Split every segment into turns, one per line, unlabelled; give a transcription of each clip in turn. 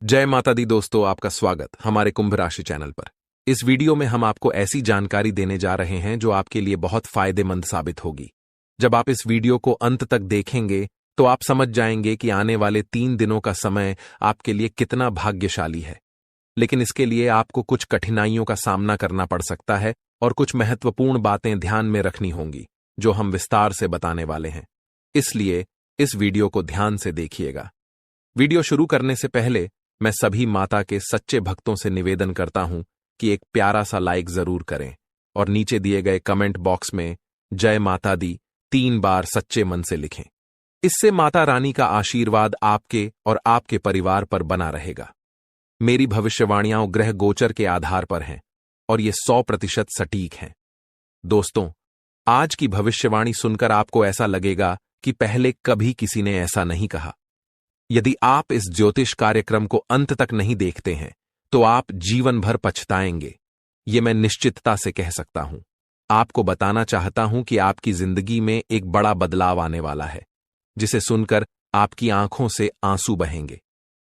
जय माता दी दोस्तों, आपका स्वागत हमारे कुंभ राशि चैनल पर। इस वीडियो में हम आपको ऐसी जानकारी देने जा रहे हैं जो आपके लिए बहुत फायदेमंद साबित होगी। जब आप इस वीडियो को अंत तक देखेंगे तो आप समझ जाएंगे कि आने वाले 3 दिनों का समय आपके लिए कितना भाग्यशाली है। लेकिन इसके लिए आपको कुछ कठिनाइयों का सामना करना पड़ सकता है और कुछ महत्वपूर्ण बातें ध्यान में रखनी होंगी जो हम विस्तार से बताने वाले हैं। इसलिए इस वीडियो को ध्यान से देखिएगा। वीडियो शुरू करने से पहले मैं सभी माता के सच्चे भक्तों से निवेदन करता हूं कि एक प्यारा सा लाइक जरूर करें और नीचे दिए गए कमेंट बॉक्स में जय माता दी 3 बार सच्चे मन से लिखें। इससे माता रानी का आशीर्वाद आपके और आपके परिवार पर बना रहेगा। मेरी भविष्यवाणियां ग्रह गोचर के आधार पर हैं और ये 100% सटीक हैं। दोस्तों, आज की भविष्यवाणी सुनकर आपको ऐसा लगेगा कि पहले कभी किसी ने ऐसा नहीं कहा। यदि आप इस ज्योतिष कार्यक्रम को अंत तक नहीं देखते हैं तो आप जीवन भर पछताएंगे, ये मैं निश्चितता से कह सकता हूं। आपको बताना चाहता हूं कि आपकी जिंदगी में एक बड़ा बदलाव आने वाला है, जिसे सुनकर आपकी आंखों से आंसू बहेंगे।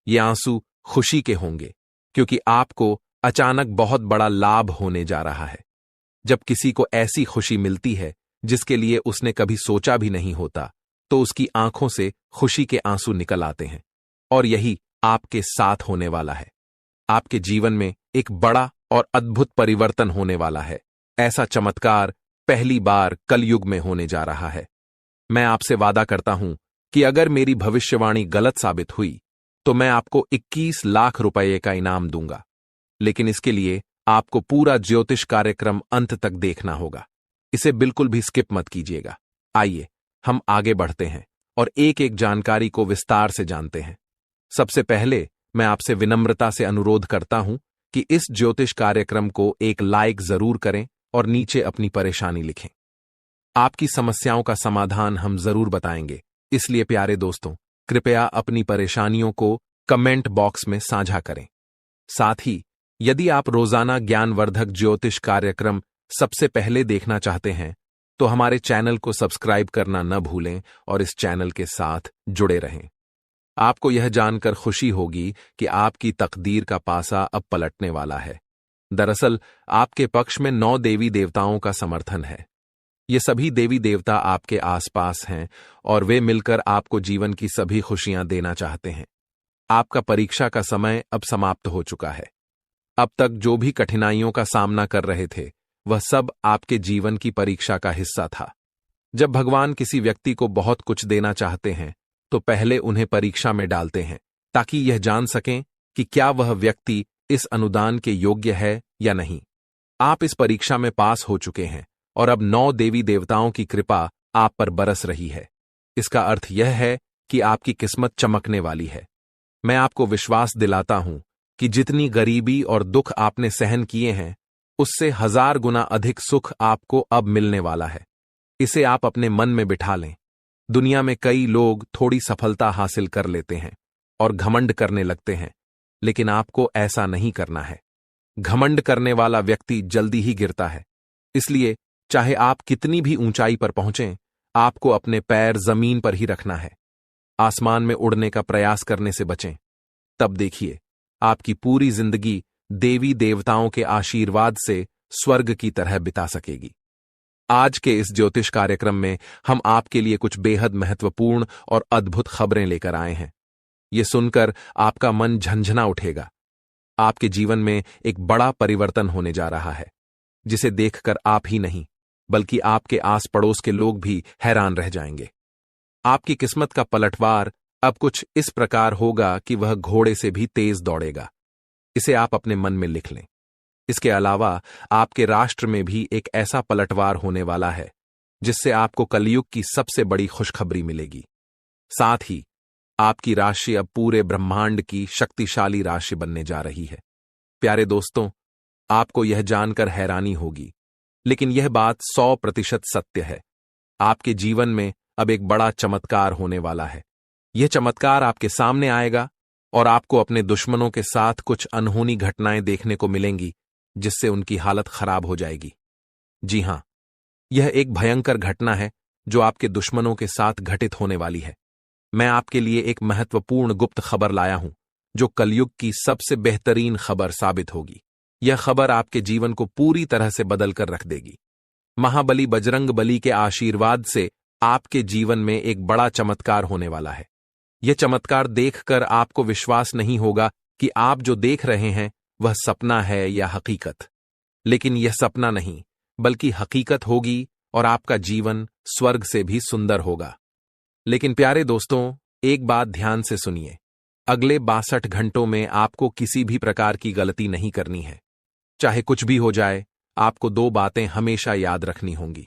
ये आंसू खुशी के होंगे, क्योंकि आपको अचानक बहुत बड़ा लाभ होने जा रहा है। जब किसी को ऐसी खुशी मिलती है जिसके लिए उसने कभी सोचा भी नहीं होता, तो उसकी आंखों से खुशी के आंसू निकल आते हैं। और यही आपके साथ होने वाला है। आपके जीवन में एक बड़ा और अद्भुत परिवर्तन होने वाला है। ऐसा चमत्कार पहली बार कलयुग में होने जा रहा है। मैं आपसे वादा करता हूं कि अगर मेरी भविष्यवाणी गलत साबित हुई तो मैं आपको 21 लाख रुपए का इनाम दूंगा। लेकिन इसके लिए आपको पूरा ज्योतिष कार्यक्रम अंत तक देखना होगा। इसे बिल्कुल भी स्किप मत कीजिएगा। आइए हम आगे बढ़ते हैं और एक एक जानकारी को विस्तार से जानते हैं। सबसे पहले मैं आपसे विनम्रता से अनुरोध करता हूं कि इस ज्योतिष कार्यक्रम को एक लाइक जरूर करें और नीचे अपनी परेशानी लिखें। आपकी समस्याओं का समाधान हम जरूर बताएंगे, इसलिए प्यारे दोस्तों, कृपया अपनी परेशानियों को कमेंट बॉक्स में साझा करें। साथ ही यदि आप रोजाना ज्ञानवर्धक ज्योतिष कार्यक्रम सबसे पहले देखना चाहते हैं तो हमारे चैनल को सब्सक्राइब करना न भूलें और इस चैनल के साथ जुड़े रहें। आपको यह जानकर खुशी होगी कि आपकी तकदीर का पासा अब पलटने वाला है। दरअसल आपके पक्ष में 9 देवी देवताओं का समर्थन है। ये सभी देवी देवता आपके आसपास हैं और वे मिलकर आपको जीवन की सभी खुशियां देना चाहते हैं। आपका परीक्षा का समय अब समाप्त हो चुका है। अब तक जो भी कठिनाइयों का सामना कर रहे थे वह सब आपके जीवन की परीक्षा का हिस्सा था। जब भगवान किसी व्यक्ति को बहुत कुछ देना चाहते हैं तो पहले उन्हें परीक्षा में डालते हैं, ताकि यह जान सकें कि क्या वह व्यक्ति इस अनुदान के योग्य है या नहीं। आप इस परीक्षा में पास हो चुके हैं और अब 9 देवी देवताओं की कृपा आप पर बरस रही है। इसका अर्थ यह है कि आपकी किस्मत चमकने वाली है। मैं आपको विश्वास दिलाता हूं कि जितनी गरीबी और दुख आपने सहन किए हैं, उससे 1000 गुना अधिक सुख आपको अब मिलने वाला है। इसे आप अपने मन में बिठा लें। दुनिया में कई लोग थोड़ी सफलता हासिल कर लेते हैं और घमंड करने लगते हैं, लेकिन आपको ऐसा नहीं करना है। घमंड करने वाला व्यक्ति जल्दी ही गिरता है। इसलिए चाहे आप कितनी भी ऊंचाई पर पहुंचें, आपको अपने पैर जमीन पर ही रखना है। आसमान में उड़ने का प्रयास करने से बचें। तब देखिए, आपकी पूरी जिंदगी देवी देवताओं के आशीर्वाद से स्वर्ग की तरह बिता सकेगी। आज के इस ज्योतिष कार्यक्रम में हम आपके लिए कुछ बेहद महत्वपूर्ण और अद्भुत खबरें लेकर आए हैं। ये सुनकर आपका मन झंझना उठेगा। आपके जीवन में एक बड़ा परिवर्तन होने जा रहा है, जिसे देखकर आप ही नहीं बल्कि आपके आस पड़ोस के लोग भी हैरान रह जाएंगे। आपकी किस्मत का पलटवार अब कुछ इस प्रकार होगा कि वह घोड़े से भी तेज दौड़ेगा। इसे आप अपने मन में लिख लें। इसके अलावा आपके राष्ट्र में भी एक ऐसा पलटवार होने वाला है जिससे आपको कलयुग की सबसे बड़ी खुशखबरी मिलेगी। साथ ही आपकी राशि अब पूरे ब्रह्मांड की शक्तिशाली राशि बनने जा रही है। प्यारे दोस्तों, आपको यह जानकर हैरानी होगी, लेकिन यह बात 100% सत्य है। आपके जीवन में अब एक बड़ा चमत्कार होने वाला है। यह चमत्कार आपके सामने आएगा और आपको अपने दुश्मनों के साथ कुछ अनहोनी घटनाएं देखने को मिलेंगी, जिससे उनकी हालत खराब हो जाएगी। जी हां, यह एक भयंकर घटना है जो आपके दुश्मनों के साथ घटित होने वाली है। मैं आपके लिए एक महत्वपूर्ण गुप्त खबर लाया हूं, जो कलयुग की सबसे बेहतरीन खबर साबित होगी। यह खबर आपके जीवन को पूरी तरह से बदल कर रख देगी। महाबली बजरंग बली के आशीर्वाद से आपके जीवन में एक बड़ा चमत्कार होने वाला है। यह चमत्कार देखकर आपको विश्वास नहीं होगा कि आप जो देख रहे हैं वह सपना है या हकीकत। लेकिन यह सपना नहीं, बल्कि हकीकत होगी और आपका जीवन स्वर्ग से भी सुंदर होगा। लेकिन प्यारे दोस्तों, एक बात ध्यान से सुनिए। अगले 62 घंटों में आपको किसी भी प्रकार की गलती नहीं करनी है। चाहे कुछ भी हो जाए, आपको 2 बातें हमेशा याद रखनी होंगी।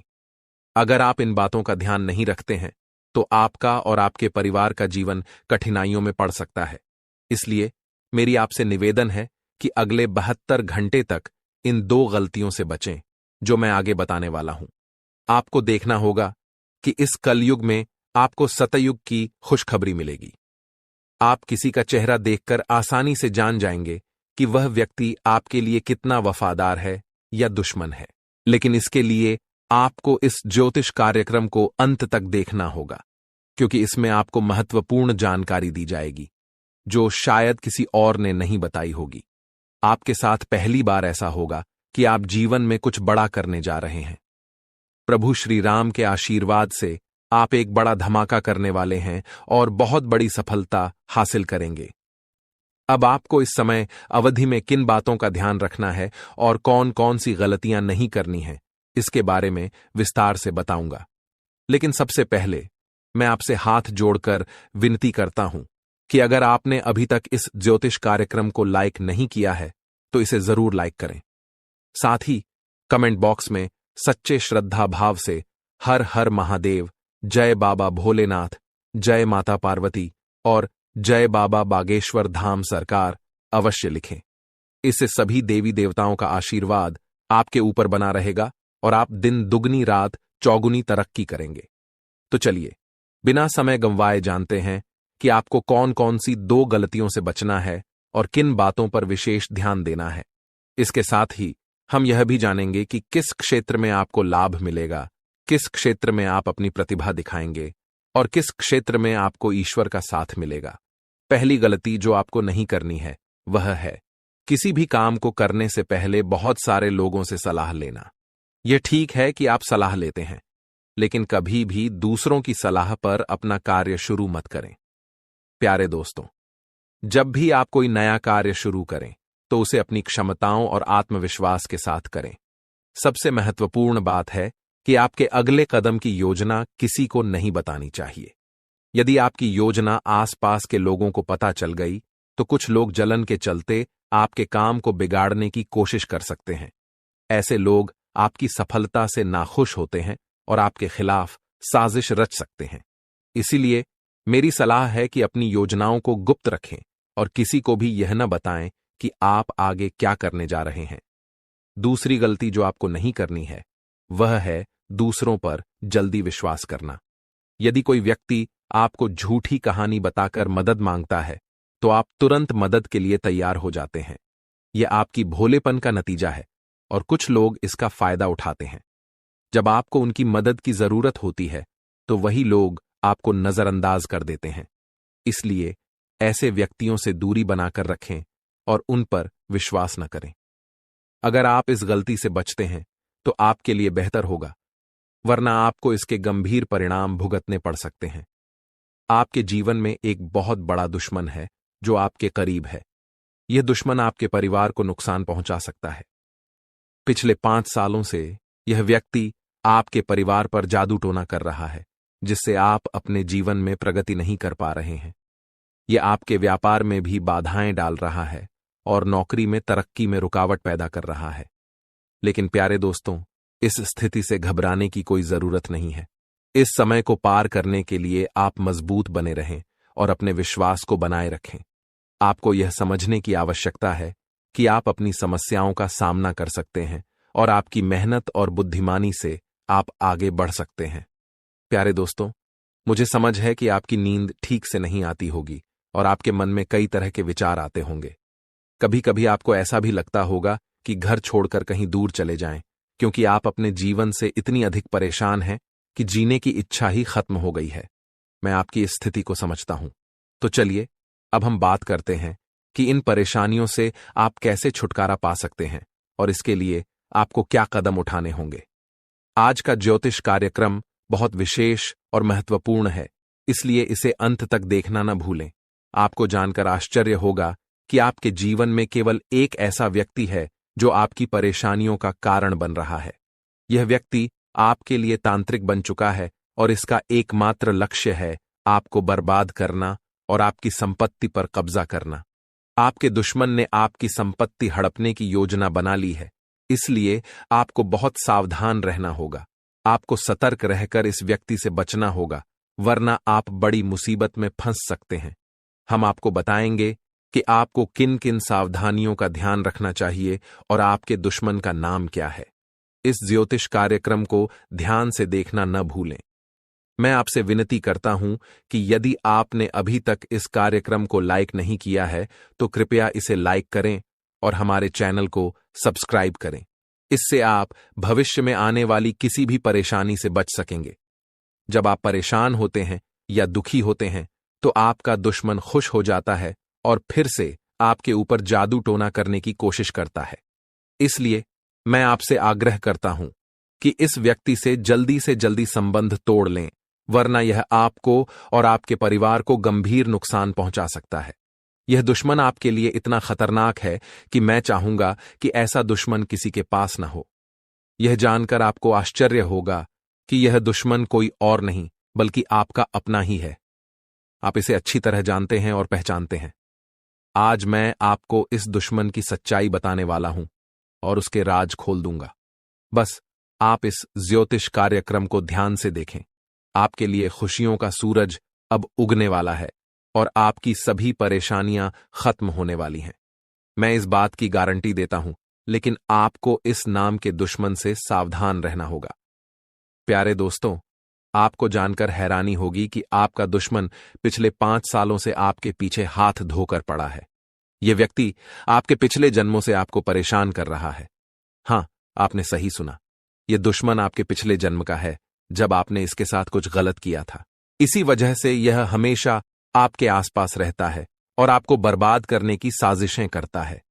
अगर आप इन बातों का ध्यान नहीं रखते हैं तो आपका और आपके परिवार का जीवन कठिनाइयों में पड़ सकता है। इसलिए मेरी आपसे निवेदन है कि अगले 72 घंटे तक इन 2 गलतियों से बचें जो मैं आगे बताने वाला हूं। आपको देखना होगा कि इस कलयुग में आपको सतयुग की खुशखबरी मिलेगी। आप किसी का चेहरा देखकर आसानी से जान जाएंगे कि वह व्यक्ति आपके लिए कितना वफादार है या दुश्मन है। लेकिन इसके लिए आपको इस ज्योतिष कार्यक्रम को अंत तक देखना होगा, क्योंकि इसमें आपको महत्वपूर्ण जानकारी दी जाएगी जो शायद किसी और ने नहीं बताई होगी। आपके साथ पहली बार ऐसा होगा कि आप जीवन में कुछ बड़ा करने जा रहे हैं। प्रभु श्री राम के आशीर्वाद से आप एक बड़ा धमाका करने वाले हैं और बहुत बड़ी सफलता हासिल करेंगे। अब आपको इस समय अवधि में किन बातों का ध्यान रखना है और कौन कौन सी गलतियां नहीं करनी है, इसके बारे में विस्तार से बताऊंगा। लेकिन सबसे पहले मैं आपसे हाथ जोड़कर विनती करता हूं कि अगर आपने अभी तक इस ज्योतिष कार्यक्रम को लाइक नहीं किया है तो इसे जरूर लाइक करें। साथ ही कमेंट बॉक्स में सच्चे श्रद्धा भाव से हर हर महादेव, जय बाबा भोलेनाथ, जय माता पार्वती और जय बाबा बागेश्वर धाम सरकार अवश्य लिखें। इससे सभी देवी देवताओं का आशीर्वाद आपके ऊपर बना रहेगा और आप दिन दुगनी रात चौगुनी तरक्की करेंगे। तो चलिए बिना समय गंवाए जानते हैं कि आपको कौन कौन सी 2 गलतियों से बचना है और किन बातों पर विशेष ध्यान देना है। इसके साथ ही हम यह भी जानेंगे कि किस क्षेत्र में आपको लाभ मिलेगा, किस क्षेत्र में आप अपनी प्रतिभा दिखाएंगे और किस क्षेत्र में आपको ईश्वर का साथ मिलेगा। पहली गलती जो आपको नहीं करनी है वह है किसी भी काम को करने से पहले बहुत सारे लोगों से सलाह लेना। यह ठीक है कि आप सलाह लेते हैं, लेकिन कभी भी दूसरों की सलाह पर अपना कार्य शुरू मत करें। प्यारे दोस्तों, जब भी आप कोई नया कार्य शुरू करें तो उसे अपनी क्षमताओं और आत्मविश्वास के साथ करें। सबसे महत्वपूर्ण बात है कि आपके अगले कदम की योजना किसी को नहीं बतानी चाहिए। यदि आपकी योजना आसपास के लोगों को पता चल गई तो कुछ लोग जलन के चलते आपके काम को बिगाड़ने की कोशिश कर सकते हैं। ऐसे लोग आपकी सफलता से नाखुश होते हैं और आपके खिलाफ साजिश रच सकते हैं। इसीलिए मेरी सलाह है कि अपनी योजनाओं को गुप्त रखें और किसी को भी यह न बताएं कि आप आगे क्या करने जा रहे हैं। दूसरी गलती जो आपको नहीं करनी है वह है दूसरों पर जल्दी विश्वास करना। यदि कोई व्यक्ति आपको झूठी कहानी बताकर मदद मांगता है तो आप तुरंत मदद के लिए तैयार हो जाते हैं। यह आपकी भोलेपन का नतीजा है और कुछ लोग इसका फायदा उठाते हैं। जब आपको उनकी मदद की जरूरत होती है तो वही लोग आपको नजरअंदाज कर देते हैं। इसलिए ऐसे व्यक्तियों से दूरी बनाकर रखें और उन पर विश्वास न करें। अगर आप इस गलती से बचते हैं तो आपके लिए बेहतर होगा, वरना आपको इसके गंभीर परिणाम भुगतने पड़ सकते हैं। आपके जीवन में एक बहुत बड़ा दुश्मन है जो आपके करीब है। यह दुश्मन आपके परिवार को नुकसान पहुंचा सकता है। पिछले 5 सालों से यह व्यक्ति आपके परिवार पर जादू टोना कर रहा है, जिससे आप अपने जीवन में प्रगति नहीं कर पा रहे हैं। यह आपके व्यापार में भी बाधाएं डाल रहा है और नौकरी में तरक्की में रुकावट पैदा कर रहा है। लेकिन प्यारे दोस्तों, इस स्थिति से घबराने की कोई जरूरत नहीं है। इस समय को पार करने के लिए आप मजबूत बने रहें और अपने विश्वास को बनाए रखें। आपको यह समझने की आवश्यकता है कि आप अपनी समस्याओं का सामना कर सकते हैं और आपकी मेहनत और बुद्धिमानी से आप आगे बढ़ सकते हैं। प्यारे दोस्तों, मुझे समझ है कि आपकी नींद ठीक से नहीं आती होगी और आपके मन में कई तरह के विचार आते होंगे। कभी कभी आपको ऐसा भी लगता होगा कि घर छोड़कर कहीं दूर चले जाएं, क्योंकि आप अपने जीवन से इतनी अधिक परेशान हैं कि जीने की इच्छा ही खत्म हो गई है। मैं आपकी इस स्थिति को समझता हूं। तो चलिए अब हम बात करते हैं कि इन परेशानियों से आप कैसे छुटकारा पा सकते हैं और इसके लिए आपको क्या कदम उठाने होंगे। आज का ज्योतिष कार्यक्रम बहुत विशेष और महत्वपूर्ण है, इसलिए इसे अंत तक देखना न भूलें। आपको जानकर आश्चर्य होगा कि आपके जीवन में केवल एक ऐसा व्यक्ति है जो आपकी परेशानियों का कारण बन रहा है। यह व्यक्ति आपके लिए तांत्रिक बन चुका है और इसका एकमात्र लक्ष्य है आपको बर्बाद करना और आपकी संपत्ति पर कब्जा करना। आपके दुश्मन ने आपकी संपत्ति हड़पने की योजना बना ली है, इसलिए आपको बहुत सावधान रहना होगा। आपको सतर्क रहकर इस व्यक्ति से बचना होगा, वरना आप बड़ी मुसीबत में फंस सकते हैं। हम आपको बताएंगे कि आपको किन किन सावधानियों का ध्यान रखना चाहिए और आपके दुश्मन का नाम क्या है। इस ज्योतिष कार्यक्रम को ध्यान से देखना न भूलें। मैं आपसे विनती करता हूं कि यदि आपने अभी तक इस कार्यक्रम को लाइक नहीं किया है तो कृपया इसे लाइक करें और हमारे चैनल को सब्सक्राइब करें। इससे आप भविष्य में आने वाली किसी भी परेशानी से बच सकेंगे। जब आप परेशान होते हैं या दुखी होते हैं तो आपका दुश्मन खुश हो जाता है और फिर से आपके ऊपर जादू टोना करने की कोशिश करता है। इसलिए मैं आपसे आग्रह करता हूं कि इस व्यक्ति से जल्दी संबंध तोड़ लें, वरना यह आपको और आपके परिवार को गंभीर नुकसान पहुंचा सकता है। यह दुश्मन आपके लिए इतना खतरनाक है कि मैं चाहूंगा कि ऐसा दुश्मन किसी के पास न हो। यह जानकर आपको आश्चर्य होगा कि यह दुश्मन कोई और नहीं बल्कि आपका अपना ही है। आप इसे अच्छी तरह जानते हैं और पहचानते हैं। आज मैं आपको इस दुश्मन की सच्चाई बताने वाला हूं और उसके राज खोल दूंगा। बस आप इस ज्योतिष कार्यक्रम को ध्यान से देखें। आपके लिए खुशियों का सूरज अब उगने वाला है और आपकी सभी परेशानियां खत्म होने वाली हैं। मैं इस बात की गारंटी देता हूं, लेकिन आपको इस नाम के दुश्मन से सावधान रहना होगा। प्यारे दोस्तों, आपको जानकर हैरानी होगी कि आपका दुश्मन पिछले 5 सालों से आपके पीछे हाथ धोकर पड़ा है। यह व्यक्ति आपके पिछले जन्मों से आपको परेशान कर रहा है। हां, आपने सही सुना। यह दुश्मन आपके पिछले जन्म का है, जब आपने इसके साथ कुछ गलत किया था। इसी वजह से यह हमेशा आपके आसपास रहता है और आपको बर्बाद करने की साजिशें करता है।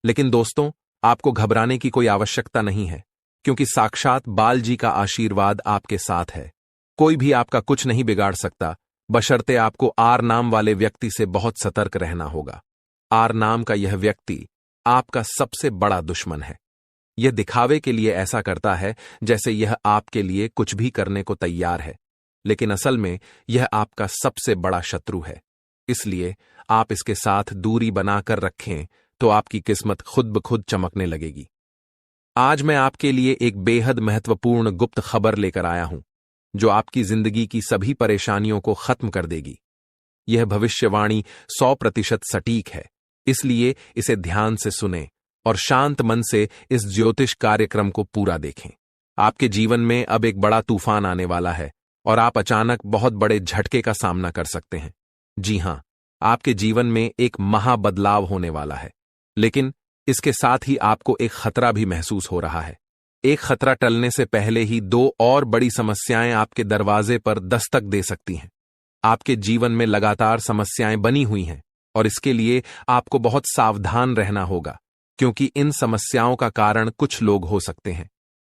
लेकिन दोस्तों, आपको घबराने की कोई आवश्यकता नहीं है, क्योंकि साक्षात बाल जी का आशीर्वाद आपके साथ है। कोई भी आपका कुछ नहीं बिगाड़ सकता, बशर्ते आपको आर नाम वाले व्यक्ति से बहुत सतर्क रहना होगा। आर नाम का यह व्यक्ति आपका सबसे बड़ा दुश्मन है। यह दिखावे के लिए ऐसा करता है जैसे यह आपके लिए कुछ भी करने को तैयार है, लेकिन असल में यह आपका सबसे बड़ा शत्रु है। इसलिए आप इसके साथ दूरी बनाकर रखें तो आपकी किस्मत खुद ब खुद चमकने लगेगी। आज मैं आपके लिए एक बेहद महत्वपूर्ण गुप्त खबर लेकर आया हूं, जो आपकी जिंदगी की सभी परेशानियों को खत्म कर देगी। यह भविष्यवाणी 100% सटीक है, इसलिए इसे ध्यान से सुनें और शांत मन से इस ज्योतिष कार्यक्रम को पूरा देखें। आपके जीवन में अब एक बड़ा तूफान आने वाला है और आप अचानक बहुत बड़े झटके का सामना कर सकते हैं। जी हां, आपके जीवन में एक महाबदलाव होने वाला है, लेकिन इसके साथ ही आपको एक खतरा भी महसूस हो रहा है। एक खतरा टलने से पहले ही 2 और बड़ी समस्याएं आपके दरवाजे पर दस्तक दे सकती हैं। आपके जीवन में लगातार समस्याएं बनी हुई हैं और इसके लिए आपको बहुत सावधान रहना होगा, क्योंकि इन समस्याओं का कारण कुछ लोग हो सकते हैं।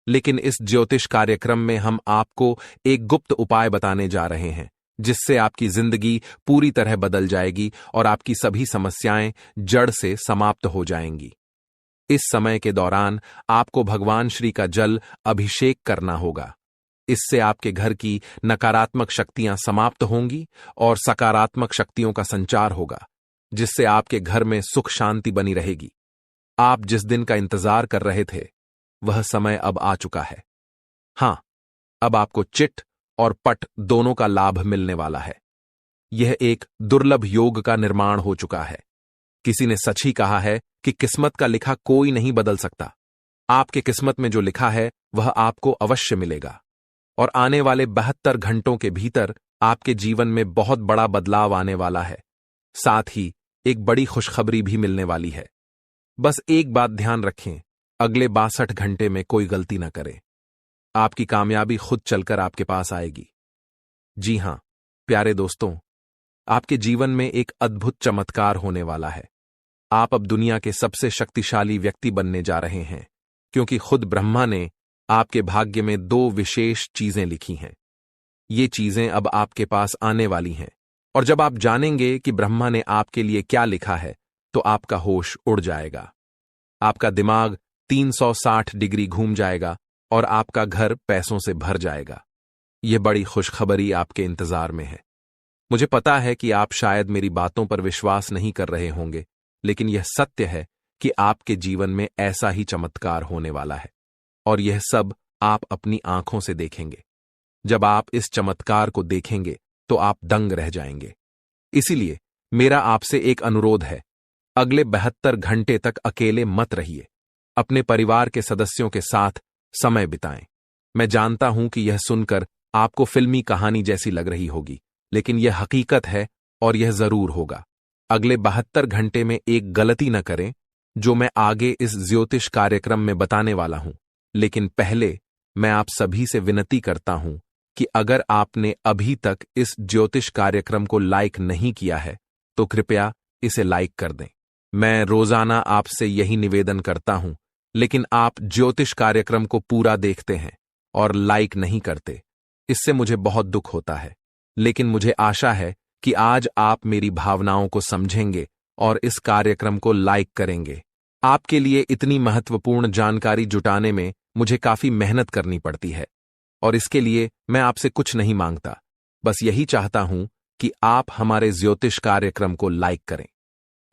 लेकिन इस ज्योतिष कार्यक्रम में हम आपको एक गुप्त उपाय बताने जा रहे हैं, जिससे आपकी जिंदगी पूरी तरह बदल जाएगी और आपकी सभी समस्याएं जड़ से समाप्त हो जाएंगी। इस समय के दौरान आपको भगवान श्री का जल अभिषेक करना होगा। इससे आपके घर की नकारात्मक शक्तियां समाप्त होंगी और सकारात्मक शक्तियों का संचार होगा, जिससे आपके घर में सुख शांति बनी रहेगी। आप जिस दिन का इंतजार कर रहे थे, वह समय अब आ चुका है। हां, अब आपको चिट और पट दोनों का लाभ मिलने वाला है। यह एक दुर्लभ योग का निर्माण हो चुका है। किसी ने सच ही कहा है कि किस्मत का लिखा कोई नहीं बदल सकता। आपके किस्मत में जो लिखा है वह आपको अवश्य मिलेगा और आने वाले 72 घंटों के भीतर आपके जीवन में बहुत बड़ा बदलाव आने वाला है। साथ ही एक बड़ी खुशखबरी भी मिलने वाली है। बस एक बात ध्यान रखें, अगले 62 घंटे में कोई गलती न करें। आपकी कामयाबी खुद चलकर आपके पास आएगी। जी हां, प्यारे दोस्तों, आपके जीवन में एक अद्भुत चमत्कार होने वाला है। आप अब दुनिया के सबसे शक्तिशाली व्यक्ति बनने जा रहे हैं, क्योंकि खुद ब्रह्मा ने आपके भाग्य में 2 विशेष चीजें लिखी हैं। ये चीजें अब आपके पास आने वाली हैं, और जब आप जानेंगे कि ब्रह्मा ने आपके लिए क्या लिखा है, तो आपका होश उड़ जाएगा। आपका दिमाग 360 डिग्री घूम जाएगा और आपका घर पैसों से भर जाएगा। यह बड़ी खुशखबरी आपके इंतजार में है। मुझे पता है कि आप शायद मेरी बातों पर विश्वास नहीं कर रहे होंगे, लेकिन यह सत्य है कि आपके जीवन में ऐसा ही चमत्कार होने वाला है, और यह सब आप अपनी आंखों से देखेंगे। जब आप इस चमत्कार को देखेंगे तो आप दंग रह जाएंगे। इसीलिए मेरा आपसे एक अनुरोध है, अगले 72 घंटे तक अकेले मत रहिए। अपने परिवार के सदस्यों के साथ समय बिताएं। मैं जानता हूं कि यह सुनकर आपको फिल्मी कहानी जैसी लग रही होगी, लेकिन यह हकीकत है और यह जरूर होगा। अगले 72 घंटे में एक गलती न करें, जो मैं आगे इस ज्योतिष कार्यक्रम में बताने वाला हूं। लेकिन पहले मैं आप सभी से विनती करता हूं कि अगर आपने अभी तक इस ज्योतिष कार्यक्रम को लाइक नहीं किया है, तो कृपया इसे लाइक कर दें। मैं रोजाना आपसे यही निवेदन करता हूं, लेकिन आप ज्योतिष कार्यक्रम को पूरा देखते हैं और लाइक नहीं करते। इससे मुझे बहुत दुख होता है, लेकिन मुझे आशा है कि आज आप मेरी भावनाओं को समझेंगे और इस कार्यक्रम को लाइक करेंगे। आपके लिए इतनी महत्वपूर्ण जानकारी जुटाने में मुझे काफी मेहनत करनी पड़ती है, और इसके लिए मैं आपसे कुछ नहीं मांगता, बस यही चाहता हूं कि आप हमारे ज्योतिष कार्यक्रम को लाइक करें।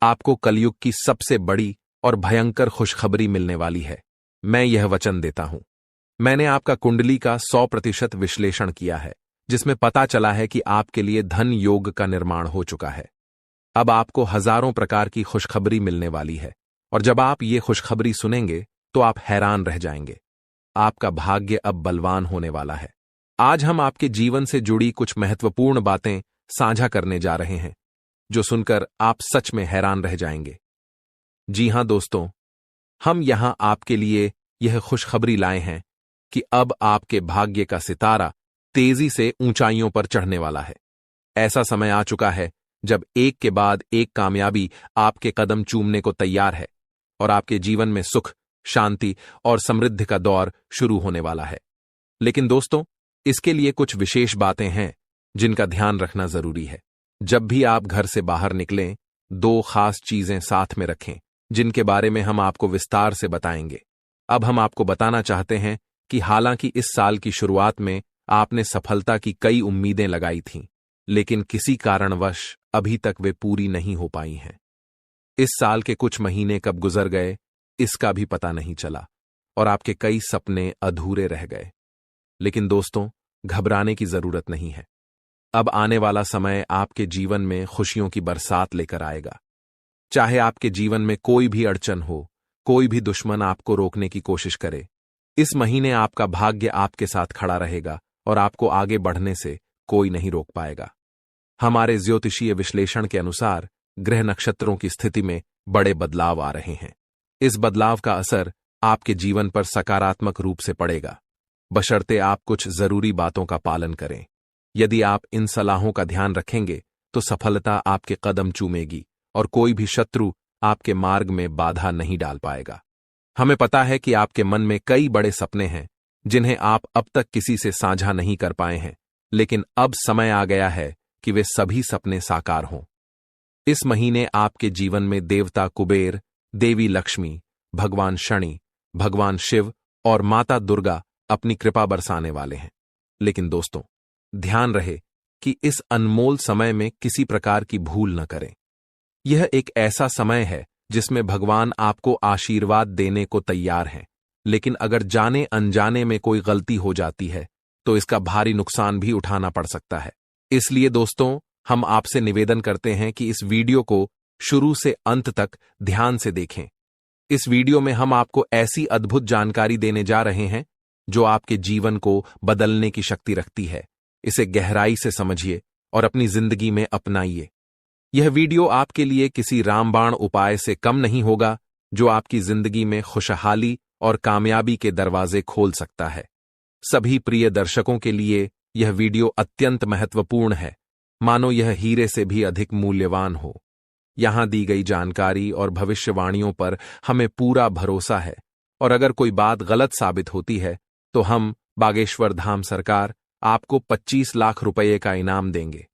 आपको कलयुग की सबसे बड़ी और भयंकर खुशखबरी मिलने वाली है। मैं यह वचन देता हूं। मैंने आपका कुंडली का 100% विश्लेषण किया है, जिसमें पता चला है कि आपके लिए धन योग का निर्माण हो चुका है। अब आपको हजारों प्रकार की खुशखबरी मिलने वाली है, और जब आप ये खुशखबरी सुनेंगे तो आप हैरान रह जाएंगे। आपका भाग्य अब बलवान होने वाला है। आज हम आपके जीवन से जुड़ी कुछ महत्वपूर्ण बातें साझा करने जा रहे हैं, जो सुनकर आप सच में हैरान रह जाएंगे। जी हां दोस्तों, हम यहां आपके लिए यह खुशखबरी लाए हैं कि अब आपके भाग्य का सितारा तेजी से ऊंचाइयों पर चढ़ने वाला है। ऐसा समय आ चुका है जब एक के बाद एक कामयाबी आपके कदम चूमने को तैयार है, और आपके जीवन में सुख, शांति और समृद्धि का दौर शुरू होने वाला है। लेकिन दोस्तों, इसके लिए कुछ विशेष बातें हैं जिनका ध्यान रखना जरूरी है। जब भी आप घर से बाहर निकलें, 2 खास चीजें साथ में रखें, जिनके बारे में हम आपको विस्तार से बताएंगे। अब हम आपको बताना चाहते हैं कि हालांकि इस साल की शुरुआत में आपने सफलता की कई उम्मीदें लगाई थीं, लेकिन किसी कारणवश अभी तक वे पूरी नहीं हो पाई हैं। इस साल के कुछ महीने कब गुजर गए, इसका भी पता नहीं चला, और आपके कई सपने अधूरे रह गए। लेकिन दोस्तों, घबराने की जरूरत नहीं है। अब आने वाला समय आपके जीवन में खुशियों की बरसात लेकर आएगा। चाहे आपके जीवन में कोई भी अड़चन हो, कोई भी दुश्मन आपको रोकने की कोशिश करे, इस महीने आपका भाग्य आपके साथ खड़ा रहेगा और आपको आगे बढ़ने से कोई नहीं रोक पाएगा। हमारे ज्योतिषीय विश्लेषण के अनुसार ग्रह नक्षत्रों की स्थिति में बड़े बदलाव आ रहे हैं। इस बदलाव का असर आपके जीवन पर सकारात्मक रूप से पड़ेगा, बशर्ते आप कुछ जरूरी बातों का पालन करें। यदि आप इन सलाहों का ध्यान रखेंगे तो सफलता आपके कदम चूमेगी और कोई भी शत्रु आपके मार्ग में बाधा नहीं डाल पाएगा। हमें पता है कि आपके मन में कई बड़े सपने हैं जिन्हें आप अब तक किसी से साझा नहीं कर पाए हैं, लेकिन अब समय आ गया है कि वे सभी सपने साकार हों। इस महीने आपके जीवन में देवता कुबेर, देवी लक्ष्मी, भगवान शनि, भगवान शिव और माता दुर्गा अपनी कृपा बरसाने वाले हैं। लेकिन दोस्तों, ध्यान रहे कि इस अनमोल समय में किसी प्रकार की भूल न करें। यह एक ऐसा समय है जिसमें भगवान आपको आशीर्वाद देने को तैयार हैं, लेकिन अगर जाने अनजाने में कोई गलती हो जाती है तो इसका भारी नुकसान भी उठाना पड़ सकता है। इसलिए दोस्तों, हम आपसे निवेदन करते हैं कि इस वीडियो को शुरू से अंत तक ध्यान से देखें। इस वीडियो में हम आपको ऐसी अद्भुत जानकारी देने जा रहे हैं जो आपके जीवन को बदलने की शक्ति रखती है। इसे गहराई से समझिए और अपनी जिंदगी में अपनाइए। यह वीडियो आपके लिए किसी रामबाण उपाय से कम नहीं होगा, जो आपकी जिंदगी में खुशहाली और कामयाबी के दरवाजे खोल सकता है। सभी प्रिय दर्शकों के लिए यह वीडियो अत्यंत महत्वपूर्ण है, मानो यह हीरे से भी अधिक मूल्यवान हो। यहाँ दी गई जानकारी और भविष्यवाणियों पर हमें पूरा भरोसा है, और अगर कोई बात गलत साबित होती है तो हम बागेश्वर धाम सरकार आपको 25 लाख रुपये का इनाम देंगे।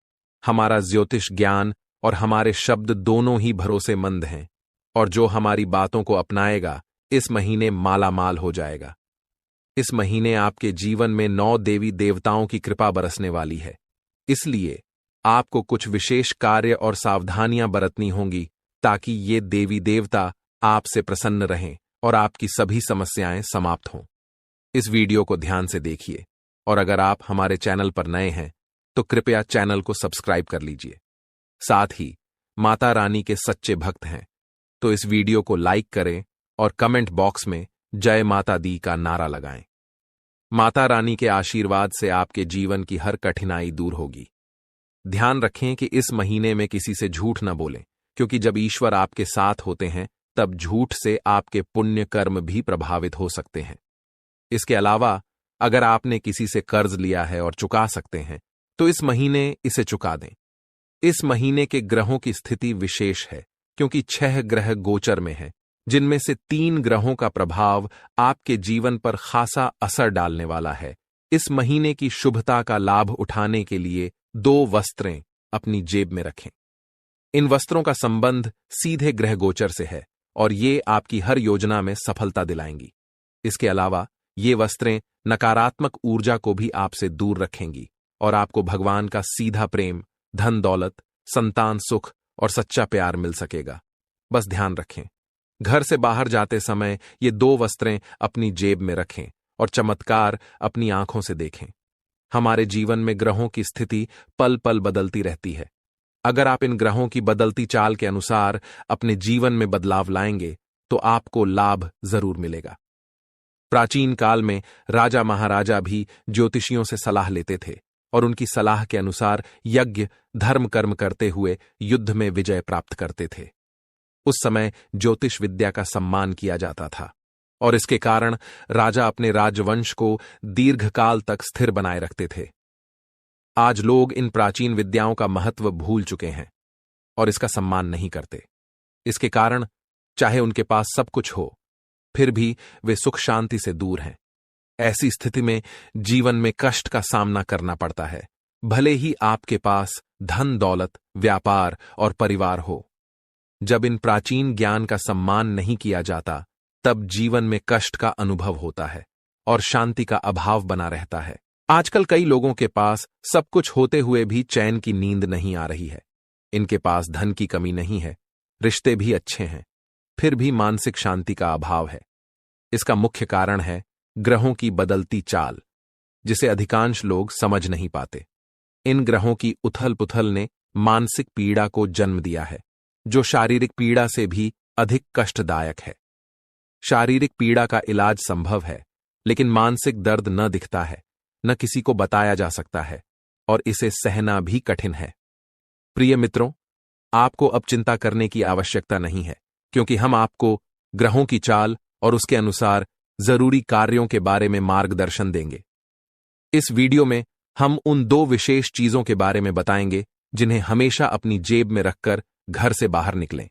हमारा ज्योतिष ज्ञान और हमारे शब्द दोनों ही भरोसेमंद हैं, और जो हमारी बातों को अपनाएगा इस महीने माला माल हो जाएगा। इस महीने आपके जीवन में 9 देवी देवताओं की कृपा बरसने वाली है, इसलिए आपको कुछ विशेष कार्य और सावधानियां बरतनी होंगी ताकि ये देवी देवता आपसे प्रसन्न रहें और आपकी सभी समस्याएं समाप्त हों। इस वीडियो को ध्यान से देखिए, और अगर आप हमारे चैनल पर नए हैं तो कृपया चैनल को सब्सक्राइब कर लीजिए। साथ ही माता रानी के सच्चे भक्त हैं तो इस वीडियो को लाइक करें और कमेंट बॉक्स में जय माता दी का नारा लगाएं। माता रानी के आशीर्वाद से आपके जीवन की हर कठिनाई दूर होगी। ध्यान रखें कि इस महीने में किसी से झूठ न बोलें, क्योंकि जब ईश्वर आपके साथ होते हैं तब झूठ से आपके पुण्य कर्म भी प्रभावित हो सकते हैं। इसके अलावा अगर आपने किसी से कर्ज लिया है और चुका सकते हैं तो इस महीने इसे चुका दें। इस महीने के ग्रहों की स्थिति विशेष है, क्योंकि 6 ग्रह गोचर में हैं, जिनमें से 3 ग्रहों का प्रभाव आपके जीवन पर खासा असर डालने वाला है। इस महीने की शुभता का लाभ उठाने के लिए 2 वस्त्रें अपनी जेब में रखें। इन वस्त्रों का संबंध सीधे ग्रह गोचर से है और ये आपकी हर योजना में सफलता दिलाएंगी। इसके अलावा ये वस्त्रें नकारात्मक ऊर्जा को भी आपसे दूर रखेंगी और आपको भगवान का सीधा प्रेम, धन दौलत, संतान सुख और सच्चा प्यार मिल सकेगा। बस ध्यान रखें, घर से बाहर जाते समय ये 2 वस्त्रें अपनी जेब में रखें और चमत्कार अपनी आंखों से देखें। हमारे जीवन में ग्रहों की स्थिति पल पल बदलती रहती है। अगर आप इन ग्रहों की बदलती चाल के अनुसार अपने जीवन में बदलाव लाएंगे तो आपको लाभ जरूर मिलेगा। प्राचीन काल में राजा महाराजा भी ज्योतिषियों से सलाह लेते थे और उनकी सलाह के अनुसार यज्ञ, धर्म कर्म करते हुए युद्ध में विजय प्राप्त करते थे। उस समय ज्योतिष विद्या का सम्मान किया जाता था और इसके कारण राजा अपने राजवंश को दीर्घकाल तक स्थिर बनाए रखते थे। आज लोग इन प्राचीन विद्याओं का महत्व भूल चुके हैं और इसका सम्मान नहीं करते। इसके कारण चाहे उनके पास सब कुछ हो, फिर भी वे सुख शांति से दूर हैं। ऐसी स्थिति में जीवन में कष्ट का सामना करना पड़ता है, भले ही आपके पास धन दौलत, व्यापार और परिवार हो। जब इन प्राचीन ज्ञान का सम्मान नहीं किया जाता तब जीवन में कष्ट का अनुभव होता है और शांति का अभाव बना रहता है। आजकल कई लोगों के पास सब कुछ होते हुए भी चैन की नींद नहीं आ रही है। इनके पास धन की कमी नहीं है, रिश्ते भी अच्छे हैं, फिर भी मानसिक शांति का अभाव है। इसका मुख्य कारण है ग्रहों की बदलती चाल, जिसे अधिकांश लोग समझ नहीं पाते। इन ग्रहों की उथल पुथल ने मानसिक पीड़ा को जन्म दिया है, जो शारीरिक पीड़ा से भी अधिक कष्टदायक है। शारीरिक पीड़ा का इलाज संभव है, लेकिन मानसिक दर्द न दिखता है, न किसी को बताया जा सकता है और इसे सहना भी कठिन है। प्रिय मित्रों, आपको अब चिंता करने की आवश्यकता नहीं है, क्योंकि हम आपको ग्रहों की चाल और उसके अनुसार जरूरी कार्यों के बारे में मार्गदर्शन देंगे। इस वीडियो में हम उन 2 विशेष चीजों के बारे में बताएंगे जिन्हें हमेशा अपनी जेब में रखकर घर से बाहर निकलें।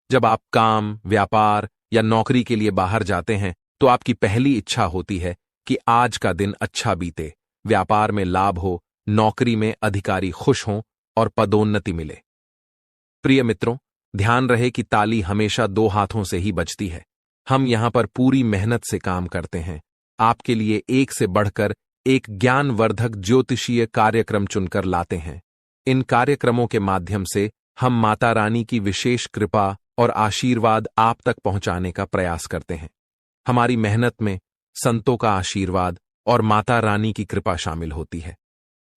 जब आप काम, व्यापार या नौकरी के लिए बाहर जाते हैं तो आपकी पहली इच्छा होती है कि आज का दिन अच्छा बीते, व्यापार में लाभ हो, नौकरी में अधिकारी खुश हों और पदोन्नति मिले। प्रिय मित्रों, ध्यान रहे कि ताली हमेशा 2 हाथों से ही बजती है। हम यहां पर पूरी मेहनत से काम करते हैं, आपके लिए एक से बढ़कर एक ज्ञानवर्धक ज्योतिषीय कार्यक्रम चुनकर लाते हैं। इन कार्यक्रमों के माध्यम से हम माता रानी की विशेष कृपा और आशीर्वाद आप तक पहुंचाने का प्रयास करते हैं। हमारी मेहनत में संतों का आशीर्वाद और माता रानी की कृपा शामिल होती है।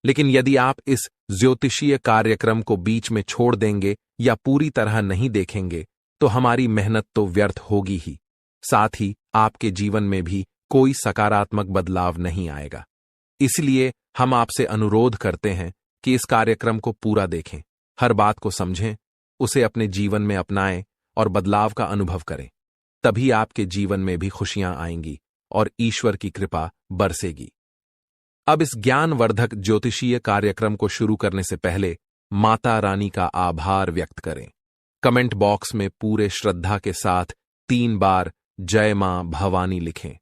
लेकिन यदि आप इस ज्योतिषीय कार्यक्रम को बीच में छोड़ देंगे या पूरी तरह नहीं देखेंगे तो हमारी मेहनत तो व्यर्थ होगी ही, साथ ही आपके जीवन में भी कोई सकारात्मक बदलाव नहीं आएगा। इसलिए हम आपसे अनुरोध करते हैं कि इस कार्यक्रम को पूरा देखें, हर बात को समझें, उसे अपने जीवन में अपनाएं और बदलाव का अनुभव करें। तभी आपके जीवन में भी खुशियां आएंगी और ईश्वर की कृपा बरसेगी। अब इस ज्ञानवर्धक ज्योतिषीय कार्यक्रम को शुरू करने से पहले माता रानी का आभार व्यक्त करें। कमेंट बॉक्स में पूरे श्रद्धा के साथ 3 बार जय मां भवानी लिखें।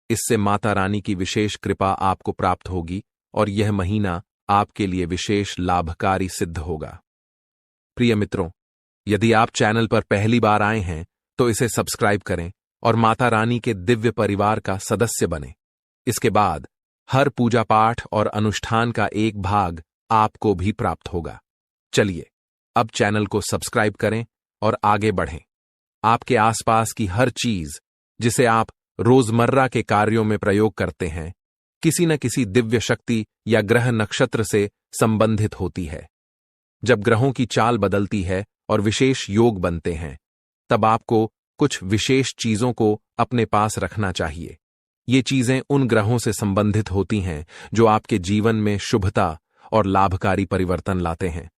इससे माता रानी की विशेष कृपा आपको प्राप्त होगी और यह महीना आपके लिए विशेष लाभकारी सिद्ध होगा। प्रिय मित्रों, यदि आप चैनल पर पहली बार आए हैं तो इसे सब्सक्राइब करें और माता रानी के दिव्य परिवार का सदस्य बनें। इसके बाद हर पूजा पाठ और अनुष्ठान का एक भाग आपको भी प्राप्त होगा। चलिए अब चैनल को सब्सक्राइब करें और आगे बढ़ें। आपके आसपास की हर चीज जिसे आप रोजमर्रा के कार्यों में प्रयोग करते हैं, किसी न किसी दिव्य शक्ति या ग्रह नक्षत्र से संबंधित होती है। जब ग्रहों की चाल बदलती है और विशेष योग बनते हैं, तब आपको कुछ विशेष चीजों को अपने पास रखना चाहिए। ये चीजें उन ग्रहों से संबंधित होती हैं जो आपके जीवन में शुभता और लाभकारी परिवर्तन लाते हैं।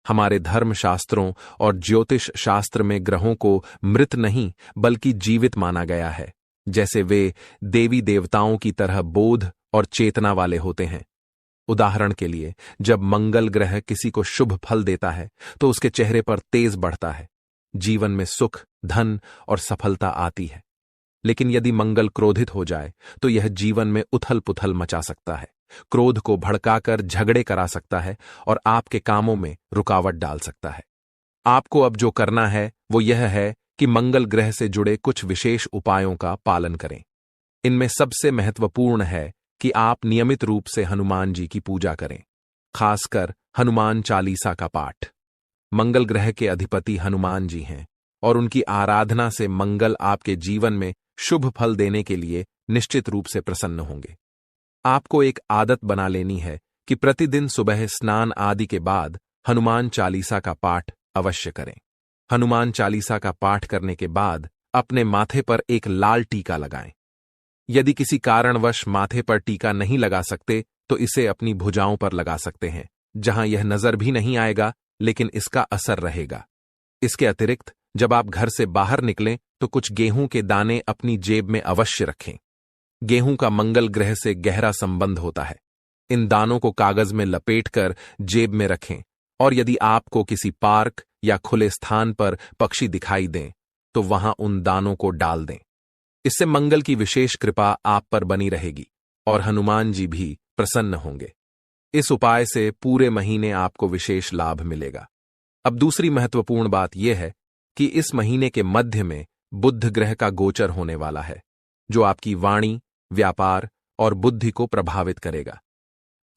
हमारे धर्म शास्त्रों और ज्योतिष शास्त्र में ग्रहों को मृत नहीं बल्कि जीवित माना गया है, जैसे वे देवी देवताओं की तरह बोध और चेतना वाले होते हैं। उदाहरण के लिए, जब मंगल ग्रह किसी को शुभ फल देता है तो उसके चेहरे पर तेज बढ़ता है, जीवन में सुख, धन और सफलता आती है। लेकिन यदि मंगल क्रोधित हो जाए तो यह जीवन में उथल पुथल मचा सकता है, क्रोध को भड़काकर झगड़े करा सकता है और आपके कामों में रुकावट डाल सकता है। आपको अब जो करना है वो यह है कि मंगल ग्रह से जुड़े कुछ विशेष उपायों का पालन करें। इनमें सबसे महत्वपूर्ण है कि आप नियमित रूप से हनुमान जी की पूजा करें, खासकर हनुमान चालीसा का पाठ। मंगल ग्रह के अधिपति हनुमान जी हैं और उनकी आराधना से मंगल आपके जीवन में शुभ फल देने के लिए निश्चित रूप से प्रसन्न होंगे। आपको एक आदत बना लेनी है कि प्रतिदिन सुबह स्नान आदि के बाद हनुमान चालीसा का पाठ अवश्य करें। हनुमान चालीसा का पाठ करने के बाद अपने माथे पर एक लाल टीका लगाएं। यदि किसी कारणवश माथे पर टीका नहीं लगा सकते तो इसे अपनी भुजाओं पर लगा सकते हैं, जहां यह नजर भी नहीं आएगा लेकिन इसका असर रहेगा। इसके अतिरिक्त जब आप घर से बाहर निकलें तो कुछ गेहूं के दाने अपनी जेब में अवश्य रखें। गेहूं का मंगल ग्रह से गहरा संबंध होता है। इन दानों को कागज में लपेटकर जेब में रखें और यदि आपको किसी पार्क या खुले स्थान पर पक्षी दिखाई दें तो वहां उन दानों को डाल दें। इससे मंगल की विशेष कृपा आप पर बनी रहेगी और हनुमान जी भी प्रसन्न होंगे। इस उपाय से पूरे महीने आपको विशेष लाभ मिलेगा। अब दूसरी महत्वपूर्ण बात यह है कि इस महीने के मध्य में बुध ग्रह का गोचर होने वाला है, जो आपकी वाणी, व्यापार और बुद्धि को प्रभावित करेगा।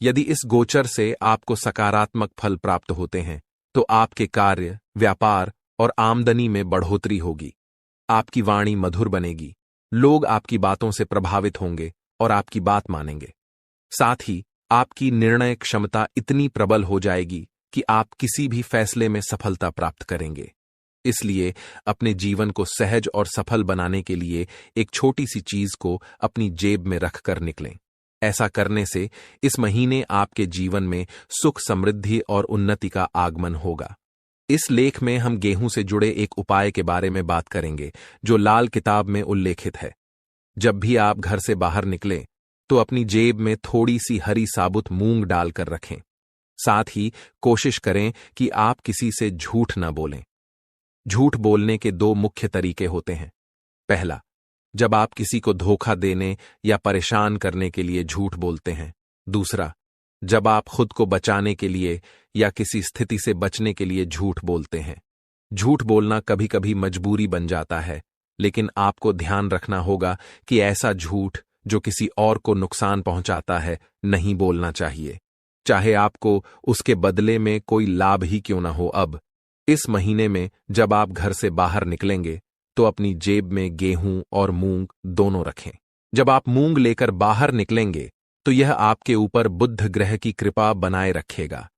यदि इस गोचर से आपको सकारात्मक फल प्राप्त होते हैं तो आपके कार्य, व्यापार और आमदनी में बढ़ोतरी होगी। आपकी वाणी मधुर बनेगी, लोग आपकी बातों से प्रभावित होंगे और आपकी बात मानेंगे। साथ ही आपकी निर्णय क्षमता इतनी प्रबल हो जाएगी कि आप किसी भी फैसले में सफलता प्राप्त करेंगे। इसलिए अपने जीवन को सहज और सफल बनाने के लिए एक छोटी सी चीज को अपनी जेब में रखकर निकलें। ऐसा करने से इस महीने आपके जीवन में सुख, समृद्धि और उन्नति का आगमन होगा। इस लेख में हम गेहूं से जुड़े एक उपाय के बारे में बात करेंगे जो लाल किताब में उल्लेखित है। जब भी आप घर से बाहर निकलें तो अपनी जेब में थोड़ी सी हरी साबुत मूंग डालकर रखें। साथ ही कोशिश करें कि आप किसी से झूठ न बोलें। झूठ बोलने के 2 मुख्य तरीके होते हैं। पहला, जब आप किसी को धोखा देने या परेशान करने के लिए झूठ बोलते हैं। दूसरा, जब आप खुद को बचाने के लिए या किसी स्थिति से बचने के लिए झूठ बोलते हैं। झूठ बोलना कभी कभी मजबूरी बन जाता है, लेकिन आपको ध्यान रखना होगा कि ऐसा झूठ जो किसी और को नुकसान पहुंचाता है नहीं बोलना चाहिए, चाहे आपको उसके बदले में कोई लाभ ही क्यों न हो। अब इस महीने में जब आप घर से बाहर निकलेंगे तो अपनी जेब में गेहूं और मूंग दोनों रखें। जब आप मूंग लेकर बाहर निकलेंगे तो यह आपके ऊपर बुध ग्रह की कृपा बनाए रखेगा।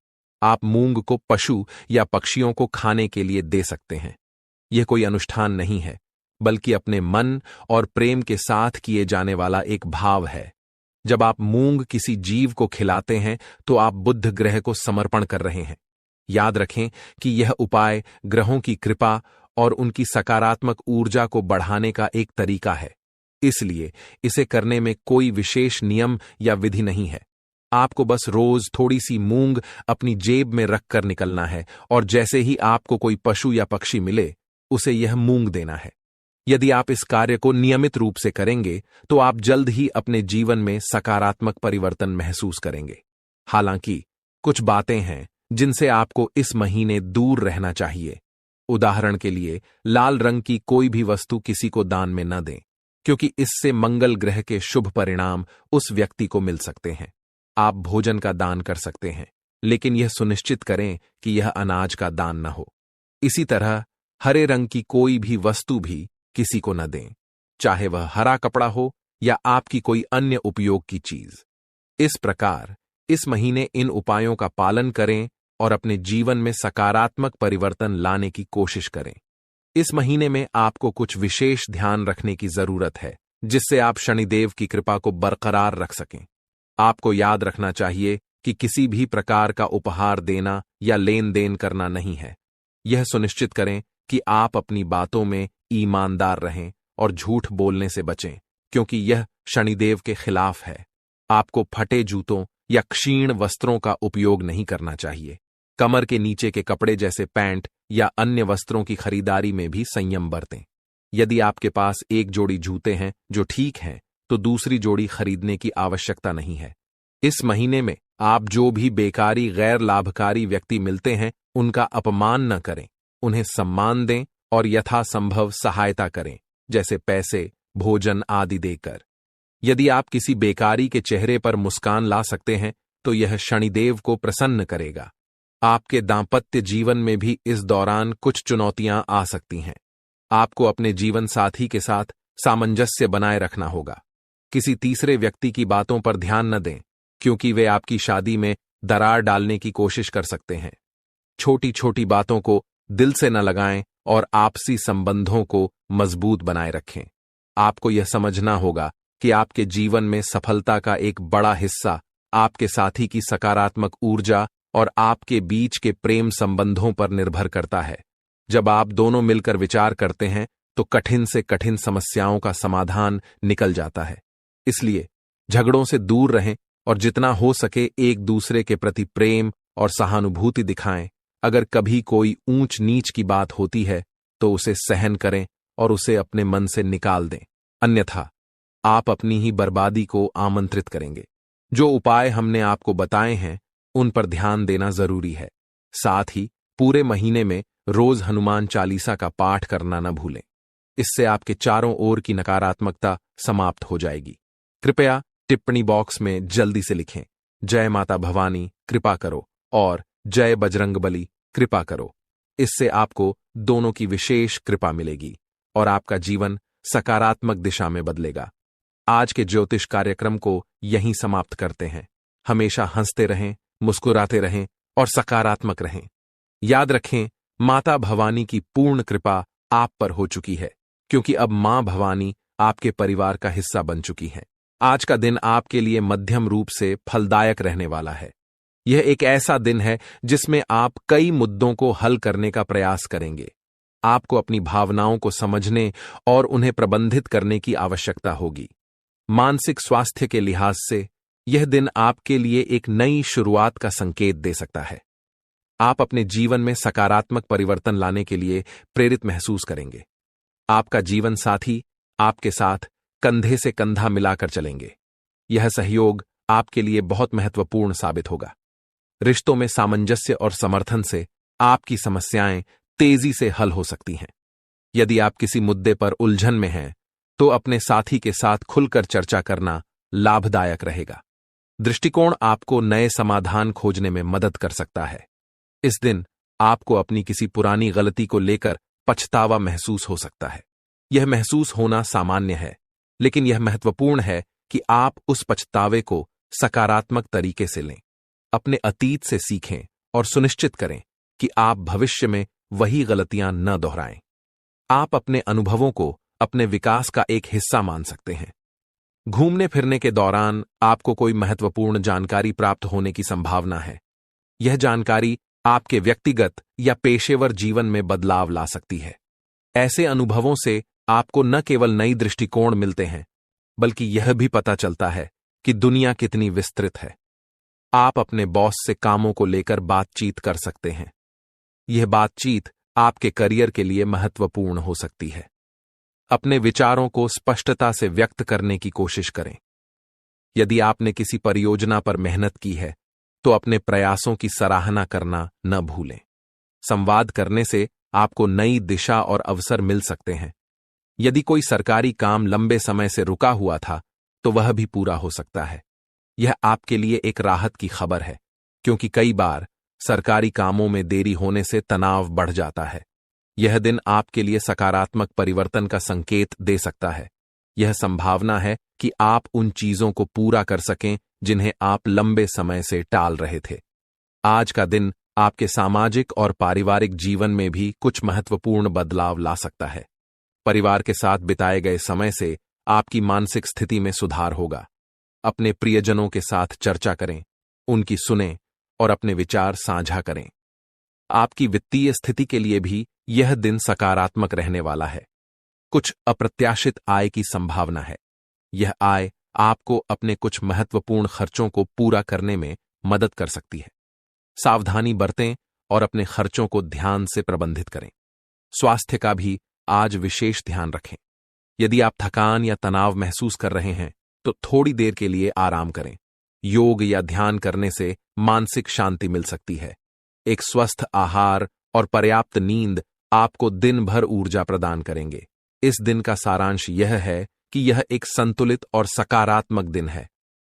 आप मूंग को पशु या पक्षियों को खाने के लिए दे सकते हैं। यह कोई अनुष्ठान नहीं है, बल्कि अपने मन और प्रेम के साथ किए जाने वाला एक भाव है। जब आप मूंग किसी जीव को खिलाते हैं तो आप बुध ग्रह को समर्पण कर रहे हैं। याद रखें कि यह उपाय ग्रहों की कृपा और उनकी सकारात्मक ऊर्जा को बढ़ाने का एक तरीका है, इसलिए इसे करने में कोई विशेष नियम या विधि नहीं है। आपको बस रोज थोड़ी सी मूंग अपनी जेब में रखकर निकलना है और जैसे ही आपको कोई पशु या पक्षी मिले उसे यह मूंग देना है। यदि आप इस कार्य को नियमित रूप से करेंगे तो आप जल्द ही अपने जीवन में सकारात्मक परिवर्तन महसूस करेंगे। हालांकि कुछ बातें हैं जिनसे आपको इस महीने दूर रहना चाहिए। उदाहरण के लिए, लाल रंग की कोई भी वस्तु किसी को दान में न दें, क्योंकि इससे मंगल ग्रह के शुभ परिणाम उस व्यक्ति को मिल सकते हैं। आप भोजन का दान कर सकते हैं, लेकिन यह सुनिश्चित करें कि यह अनाज का दान न हो। इसी तरह हरे रंग की कोई भी वस्तु भी किसी को न दें, चाहे वह हरा कपड़ा हो या आपकी कोई अन्य उपयोग की चीज। इस प्रकार इस महीने इन उपायों का पालन करें और अपने जीवन में सकारात्मक परिवर्तन लाने की कोशिश करें। इस महीने में आपको कुछ विशेष ध्यान रखने की जरूरत है, जिससे आप शनिदेव की कृपा को बरकरार रख सकें। आपको याद रखना चाहिए कि किसी भी प्रकार का उपहार देना या लेन देन करना नहीं है। यह सुनिश्चित करें कि आप अपनी बातों में ईमानदार रहें और झूठ बोलने से बचें, क्योंकि यह शनिदेव के खिलाफ है। आपको फटे जूतों या क्षीण वस्त्रों का उपयोग नहीं करना चाहिए। कमर के नीचे के कपड़े जैसे पैंट या अन्य वस्त्रों की खरीदारी में भी संयम बरतें। यदि आपके पास एक जोड़ी जूते हैं जो ठीक हैं, तो दूसरी जोड़ी खरीदने की आवश्यकता नहीं है। इस महीने में आप जो भी बेकारी गैर लाभकारी व्यक्ति मिलते हैं उनका अपमान न करें, उन्हें सम्मान दें और यथासंभव सहायता करें, जैसे पैसे, भोजन आदि देकर। यदि आप किसी बेकारी के चेहरे पर मुस्कान ला सकते हैं तो यह शनिदेव को प्रसन्न करेगा। आपके दांपत्य जीवन में भी इस दौरान कुछ चुनौतियां आ सकती हैं। आपको अपने जीवन साथी के साथ सामंजस्य बनाए रखना होगा। किसी तीसरे व्यक्ति की बातों पर ध्यान न दें, क्योंकि वे आपकी शादी में दरार डालने की कोशिश कर सकते हैं। छोटी छोटी बातों को दिल से न लगाएं और आपसी संबंधों को मजबूत बनाए रखें। आपको यह समझना होगा कि आपके जीवन में सफलता का एक बड़ा हिस्सा आपके साथी की सकारात्मक ऊर्जा और आपके बीच के प्रेम संबंधों पर निर्भर करता है। जब आप दोनों मिलकर विचार करते हैं तो कठिन से कठिन समस्याओं का समाधान निकल जाता है। इसलिए झगड़ों से दूर रहें और जितना हो सके एक दूसरे के प्रति प्रेम और सहानुभूति दिखाएं। अगर कभी कोई ऊंच नीच की बात होती है तो उसे सहन करें और उसे अपने मन से निकाल दें, अन्यथा आप अपनी ही बर्बादी को आमंत्रित करेंगे। जो उपाय हमने आपको बताए हैं उन पर ध्यान देना जरूरी है। साथ ही पूरे महीने में रोज हनुमान चालीसा का पाठ करना न भूलें। इससे आपके चारों ओर की नकारात्मकता समाप्त हो जाएगी। कृपया टिप्पणी बॉक्स में जल्दी से लिखें, जय माता भवानी कृपा करो और जय बजरंगबली कृपा करो। इससे आपको दोनों की विशेष कृपा मिलेगी और आपका जीवन सकारात्मक दिशा में बदलेगा। आज के ज्योतिष कार्यक्रम को यहीं समाप्त करते हैं। हमेशा हंसते रहें, मुस्कुराते रहें और सकारात्मक रहें। याद रखें, माता भवानी की पूर्ण कृपा आप पर हो चुकी है, क्योंकि अब मां भवानी आपके परिवार का हिस्सा बन चुकी हैं। आज का दिन आपके लिए मध्यम रूप से फलदायक रहने वाला है। यह एक ऐसा दिन है जिसमें आप कई मुद्दों को हल करने का प्रयास करेंगे। आपको अपनी भावनाओं को समझने और उन्हें प्रबंधित करने की आवश्यकता होगी। मानसिक स्वास्थ्य के लिहाज से यह दिन आपके लिए एक नई शुरुआत का संकेत दे सकता है। आप अपने जीवन में सकारात्मक परिवर्तन लाने के लिए प्रेरित महसूस करेंगे। आपका जीवन साथी आपके साथ कंधे से कंधा मिलाकर चलेंगे। यह सहयोग आपके लिए बहुत महत्वपूर्ण साबित होगा। रिश्तों में सामंजस्य और समर्थन से आपकी समस्याएं तेजी से हल हो सकती हैं। यदि आप किसी मुद्दे पर उलझन में हैं तो अपने साथी के साथ खुलकर चर्चा करना लाभदायक रहेगा। दृष्टिकोण आपको नए समाधान खोजने में मदद कर सकता है। इस दिन आपको अपनी किसी पुरानी गलती को लेकर पछतावा महसूस हो सकता है। यह महसूस होना सामान्य है, लेकिन यह महत्वपूर्ण है कि आप उस पछतावे को सकारात्मक तरीके से लें। अपने अतीत से सीखें और सुनिश्चित करें कि आप भविष्य में वही गलतियां न दोहराएं। आप अपने अनुभवों को अपने विकास का एक हिस्सा मान सकते हैं। घूमने फिरने के दौरान आपको कोई महत्वपूर्ण जानकारी प्राप्त होने की संभावना है। यह जानकारी आपके व्यक्तिगत या पेशेवर जीवन में बदलाव ला सकती है। ऐसे अनुभवों से आपको न केवल नई दृष्टिकोण मिलते हैं, बल्कि यह भी पता चलता है कि दुनिया कितनी विस्तृत है। आप अपने बॉस से कामों को लेकर बातचीत कर सकते हैं। यह बातचीत आपके करियर के लिए महत्वपूर्ण हो सकती है। अपने विचारों को स्पष्टता से व्यक्त करने की कोशिश करें। यदि आपने किसी परियोजना पर मेहनत की है तो अपने प्रयासों की सराहना करना न भूलें। संवाद करने से आपको नई दिशा और अवसर मिल सकते हैं। यदि कोई सरकारी काम लंबे समय से रुका हुआ था तो वह भी पूरा हो सकता है। यह आपके लिए एक राहत की खबर है, क्योंकि कई बार सरकारी कामों में देरी होने से तनाव बढ़ जाता है। यह दिन आपके लिए सकारात्मक परिवर्तन का संकेत दे सकता है। यह संभावना है कि आप उन चीजों को पूरा कर सकें जिन्हें आप लंबे समय से टाल रहे थे। आज का दिन आपके सामाजिक और पारिवारिक जीवन में भी कुछ महत्वपूर्ण बदलाव ला सकता है। परिवार के साथ बिताए गए समय से आपकी मानसिक स्थिति में सुधार होगा। अपने प्रियजनों के साथ चर्चा करें, उनकी सुनें और अपने विचार साझा करें। आपकी वित्तीय स्थिति के लिए भी यह दिन सकारात्मक रहने वाला है। कुछ अप्रत्याशित आय की संभावना है। यह आय आपको अपने कुछ महत्वपूर्ण खर्चों को पूरा करने में मदद कर सकती है। सावधानी बरतें और अपने खर्चों को ध्यान से प्रबंधित करें। स्वास्थ्य का भी आज विशेष ध्यान रखें। यदि आप थकान या तनाव महसूस कर रहे हैं तो थोड़ी देर के लिए आराम करें। योग या ध्यान करने से मानसिक शांति मिल सकती है। एक स्वस्थ आहार और पर्याप्त नींद आपको दिन भर ऊर्जा प्रदान करेंगे। इस दिन का सारांश यह है कि यह एक संतुलित और सकारात्मक दिन है।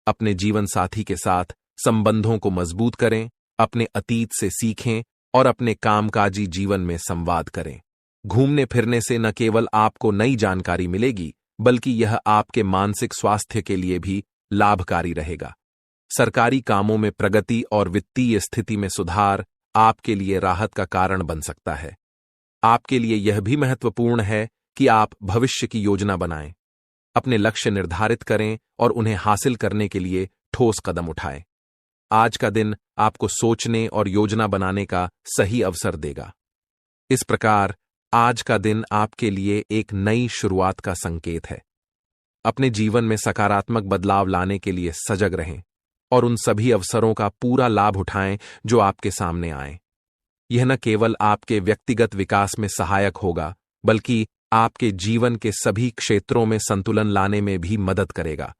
अपने जीवन साथी के साथ संबंधों को मजबूत करें, अपने अतीत से सीखें और अपने कामकाजी जीवन में संवाद करें। घूमने फिरने से न केवल आपको नई जानकारी मिलेगी, बल्कि यह आपके मानसिक स्वास्थ्य के लिए भी लाभकारी रहेगा। सरकारी कामों में प्रगति और वित्तीय स्थिति में सुधार आपके लिए राहत का कारण बन सकता है। आपके लिए यह भी महत्वपूर्ण है कि आप भविष्य की योजना बनाएं, अपने लक्ष्य निर्धारित करें और उन्हें हासिल करने के लिए ठोस कदम उठाएं। आज का दिन आपको सोचने और योजना बनाने का सही अवसर देगा। इस प्रकार आज का दिन आपके लिए एक नई शुरुआत का संकेत है। अपने जीवन में सकारात्मक बदलाव लाने के लिए सजग रहें और उन सभी अवसरों का पूरा लाभ उठाएं जो आपके सामने आएं। यह न केवल आपके व्यक्तिगत विकास में सहायक होगा, बल्कि आपके जीवन के सभी क्षेत्रों में संतुलन लाने में भी मदद करेगा।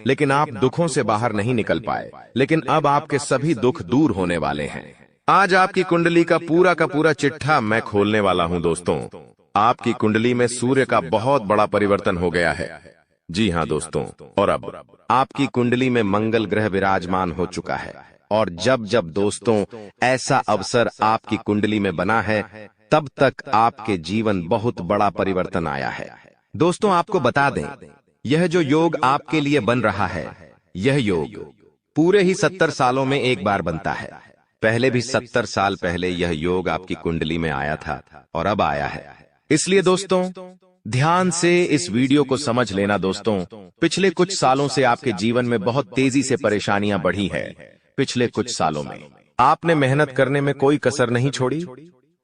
लेकिन आप दुखों से बाहर नहीं निकल पाए, लेकिन अब आपके सभी दुख दूर होने वाले हैं। आज आपकी कुंडली का पूरा चिट्ठा मैं खोलने वाला हूं दोस्तों। आपकी कुंडली में सूर्य का बहुत बड़ा परिवर्तन हो गया है। जी हां दोस्तों, और अब आपकी कुंडली में मंगल ग्रह विराजमान हो चुका है। और जब जब दोस्तों ऐसा अवसर आपकी कुंडली में बना है, तब तक आपके जीवन बहुत बड़ा परिवर्तन आया है। दोस्तों आपको बता दें, यह जो योग आपके लिए बन रहा है, यह योग पूरे ही 70 सालों में एक बार बनता है। पहले भी 70 साल पहले यह योग आपकी कुंडली में आया था और अब आया है। इसलिए दोस्तों ध्यान से इस वीडियो को समझ लेना दोस्तों। पिछले कुछ सालों से आपके जीवन में बहुत तेजी से परेशानियां बढ़ी है। पिछले कुछ सालों में आपने मेहनत करने में कोई कसर नहीं छोड़ी,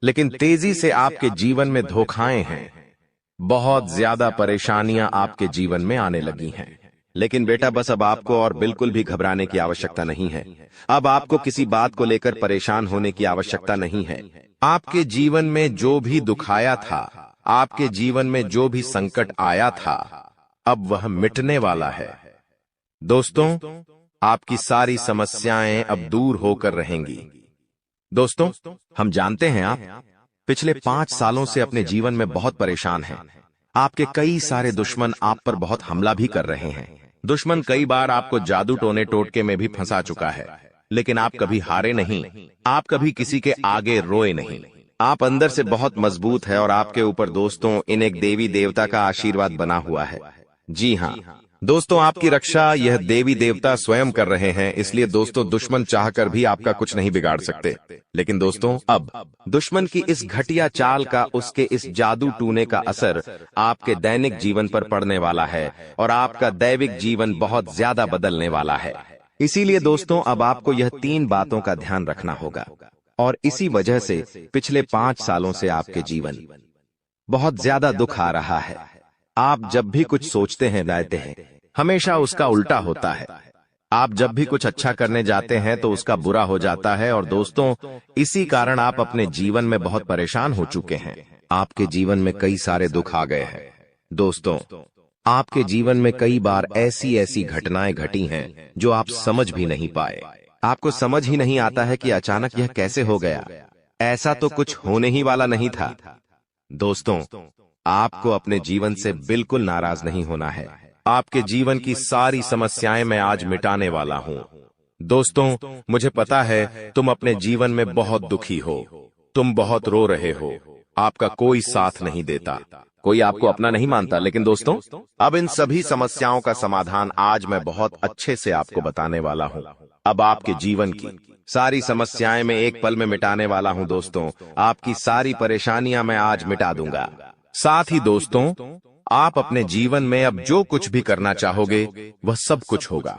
लेकिन तेजी से आपके जीवन में धोखाएं हैं। बहुत ज्यादा परेशानियां आपके जीवन में आने लगी हैं। लेकिन बेटा बस अब आपको और बिल्कुल भी घबराने की आवश्यकता नहीं है। अब आपको किसी बात को लेकर परेशान होने की आवश्यकता नहीं है। आपके जीवन में जो भी दुख आया था, आपके जीवन में जो भी संकट आया था, अब वह मिटने वाला है। दोस्तों आपकी सारी समस्याएं अब दूर होकर रहेंगी। दोस्तों हम जानते हैं आप पिछले 5 सालों से अपने जीवन में बहुत परेशान हैं। आपके कई सारे दुश्मन आप पर बहुत हमला भी कर रहे हैं। दुश्मन कई बार आपको जादू टोने टोटके में भी फंसा चुका है, लेकिन आप कभी हारे नहीं। आप कभी किसी के आगे रोए नहीं। आप अंदर से बहुत मजबूत है और आपके ऊपर दोस्तों इन एक देवी देवता का आशीर्वाद बना हुआ है। जी हाँ दोस्तों, आपकी रक्षा यह देवी देवता स्वयं कर रहे हैं। इसलिए दोस्तों दुश्मन चाहकर भी आपका कुछ नहीं बिगाड़ सकते। लेकिन दोस्तों अब दुश्मन की इस घटिया चाल का, उसके इस जादू टूने का असर आपके दैनिक जीवन पर पड़ने वाला है और आपका दैविक जीवन बहुत ज्यादा बदलने वाला है। इसीलिए दोस्तों अब आपको यह 3 बातों का ध्यान रखना होगा। और इसी वजह से पिछले 5 सालों से आपके जीवन बहुत ज्यादा दुख आ रहा है। आप जब भी कुछ सोचते हैं, रहते हैं, हमेशा उसका उल्टा होता है। आप जब भी कुछ अच्छा करने जाते हैं तो उसका बुरा हो जाता है, और दोस्तों इसी कारण आप अपने जीवन में बहुत परेशान हो चुके हैं। आपके जीवन में कई सारे दुख आ गए हैं। दोस्तों, आपके जीवन में कई बार ऐसी ऐसी घटनाएं घटी हैं जो आप समझ भी नहीं पाए। आपको समझ ही नहीं आता है कि अचानक यह कैसे हो गया। ऐसा तो कुछ होने ही वाला नहीं था। दोस्तों, आपको अपने जीवन से बिल्कुल नाराज नहीं होना है। आपके जीवन की सारी समस्याएं मैं आज मिटाने वाला हूं। दोस्तों, मुझे पता है तुम अपने जीवन में बहुत दुखी हो, तुम बहुत रो रहे हो, आपका कोई साथ नहीं देता, कोई आपको अपना नहीं मानता। लेकिन दोस्तों, अब इन सभी समस्याओं का समाधान आज मैं बहुत अच्छे से आपको बताने वाला हूं। अब आपके जीवन की सारी समस्याएं मैं एक पल में मिटाने वाला हूं। दोस्तों, आपकी सारी परेशानियां मैं आज मिटा दूंगा। साथ ही दोस्तों, आप अपने जीवन में अब जो कुछ भी करना चाहोगे वह सब कुछ होगा।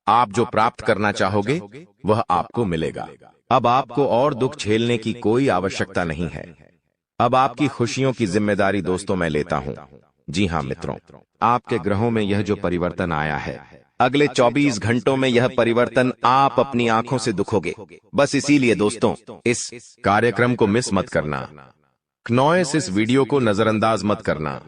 आप जो प्राप्त करना चाहोगे वह आपको मिलेगा। अब आपको और दुख झेलने की कोई आवश्यकता नहीं है। अब आपकी खुशियों की जिम्मेदारी दोस्तों मैं लेता हूं। जी हां मित्रों, आपके ग्रहों में यह जो परिवर्तन आया है, अगले 24 घंटों में यह परिवर्तन आप अपनी आंखों से दुखोगे। बस इसीलिए दोस्तों, इस कार्यक्रम को मिस मत करना। क्नॉयस इस वीडियो को नजरअंदाज मत करना।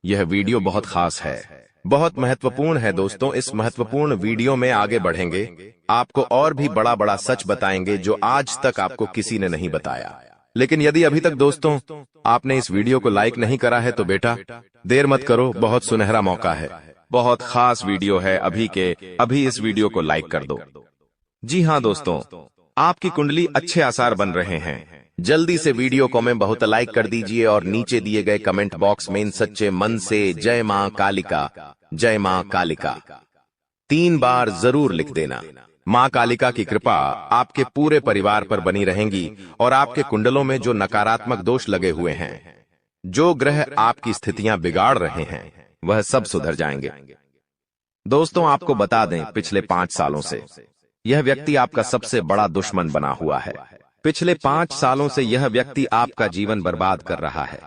यह वीडियो बहुत खास है, बहुत महत्वपूर्ण है। दोस्तों, इस महत्वपूर्ण वीडियो में आगे बढ़ेंगे, आपको और भी बड़ा बड़ा सच बताएंगे जो आज तक आपको किसी ने नहीं बताया। लेकिन यदि अभी तक दोस्तों आपने इस वीडियो को लाइक नहीं करा है तो बेटा देर मत करो, बहुत सुनहरा मौका है, बहुत खास वीडियो है, अभी के अभी इस वीडियो को लाइक कर दो। जी हां दोस्तों, आपकी कुंडली अच्छे आसार बन रहे हैं। जल्दी से वीडियो को में बहुत लाइक कर दीजिए और नीचे दिए गए कमेंट बॉक्स में इन सच्चे मन से जय मां कालिका, जय मां कालिका 3 बार जरूर लिख देना। मां कालिका की कृपा आपके पूरे परिवार पर बनी रहेंगी और आपके कुंडलों में जो नकारात्मक दोष लगे हुए हैं, जो ग्रह आपकी स्थितियां बिगाड़ रहे हैं, वह सब सुधर जाएंगे। दोस्तों, आपको बता दें, पिछले 5 सालों से यह व्यक्ति आपका सबसे बड़ा दुश्मन बना हुआ है। पिछले 5 सालों से यह व्यक्ति आपका जीवन बर्बाद कर रहा है।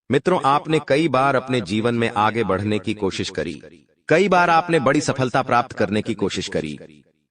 मित्रों, आपने कई बार अपने जीवन में आगे बढ़ने की कोशिश करी, कई बार आपने बड़ी सफलता प्राप्त करने की कोशिश करी,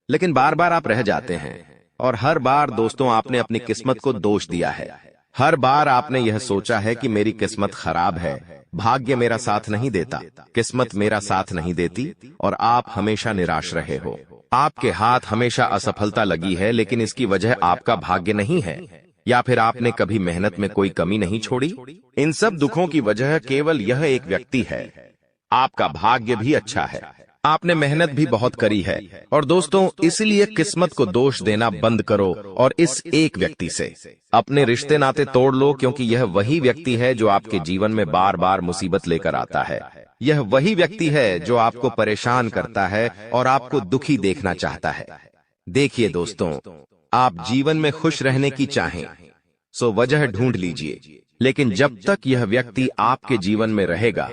लेकिन बार बार आप रह जाते हैं। और हर बार दोस्तों आपने अपनी किस्मत को दोष दिया है। हर बार आपने यह सोचा है कि मेरी किस्मत खराब है, भाग्य मेरा साथ नहीं देता, किस्मत मेरा साथ नहीं देती, और आप हमेशा निराश रहे हो। आपके हाथ हमेशा असफलता लगी है, लेकिन इसकी वजह आपका भाग्य नहीं है, या फिर आपने कभी मेहनत में कोई कमी नहीं छोड़ी। इन सब दुखों की वजह केवल यह एक व्यक्ति है। आपका भाग्य भी अच्छा है, आपने मेहनत भी बहुत करी है। और दोस्तों, इसलिए किस्मत को दोष देना बंद करो और इस एक व्यक्ति से अपने रिश्ते नाते तोड़ लो, क्योंकि यह वही व्यक्ति है जो आपके जीवन में बार बार मुसीबत लेकर आता है। यह वही व्यक्ति है जो आपको परेशान करता है और आपको दुखी देखना चाहता है। देखिए दोस्तों, आप जीवन में खुश रहने की चाहें सो वजह ढूंढ लीजिए, लेकिन जब तक यह व्यक्ति आपके जीवन में रहेगा,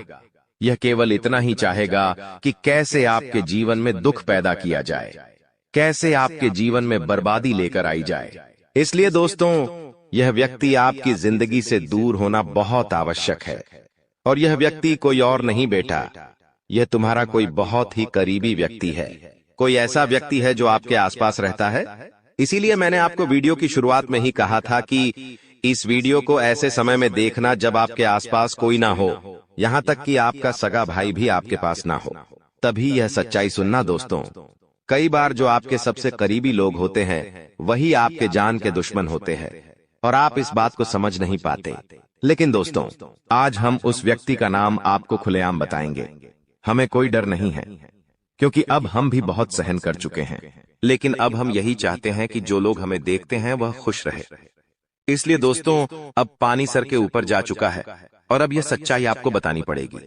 यह केवल इतना ही चाहेगा कि कैसे आपके जीवन में दुख पैदा किया जाए, कैसे आपके जीवन में बर्बादी लेकर आई जाए। इसलिए दोस्तों, यह व्यक्ति आपकी जिंदगी से दूर होना बहुत आवश्यक है। और यह व्यक्ति कोई और नहीं बेटा, यह तुम्हारा कोई बहुत ही करीबी व्यक्ति है, कोई ऐसा व्यक्ति है जो आपके आसपास रहता है। इसीलिए मैंने आपको वीडियो की शुरुआत में ही कहा था कि इस वीडियो को ऐसे समय में देखना जब आपके आसपास कोई ना हो, यहाँ तक कि आपका सगा भाई भी आपके पास ना हो, तभी यह सच्चाई सुनना। दोस्तों, कई बार जो आपके सबसे करीबी लोग होते हैं वही आपके जान के दुश्मन होते हैं, और आप इस बात को समझ नहीं पाते। लेकिन दोस्तों, आज हम उस व्यक्ति का नाम आपको खुलेआम बताएंगे। हमें कोई डर नहीं है, क्योंकि अब हम भी बहुत सहन कर चुके हैं। लेकिन अब हम यही चाहते हैं कि जो लोग हमें देखते हैं वह खुश रहे। इसलिए दोस्तों, अब पानी सर के ऊपर जा चुका है और अब यह सच्चाई आपको बतानी पड़ेगी।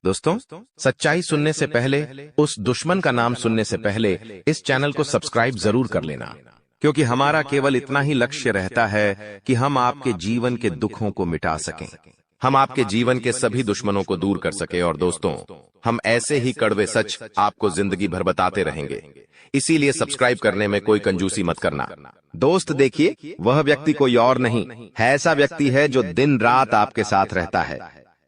दोस्तों, सच्चाई सुनने से पहले, उस दुश्मन का नाम सुनने से पहले इस चैनल को सब्सक्राइब जरूर कर लेना, क्योंकि हमारा केवल इतना ही लक्ष्य रहता है कि हम आपके जीवन के दुखों को मिटा सकें, हम आपके जीवन के सभी दुश्मनों को दूर कर सके। और दोस्तों, हम ऐसे ही कड़वे सच आपको जिंदगी भर बताते रहेंगे। इसीलिए सब्सक्राइब करने में कोई कंजूसी मत करना। दोस्त देखिए, वह व्यक्ति कोई और नहीं है, ऐसा व्यक्ति है जो दिन रात आपके साथ रहता है।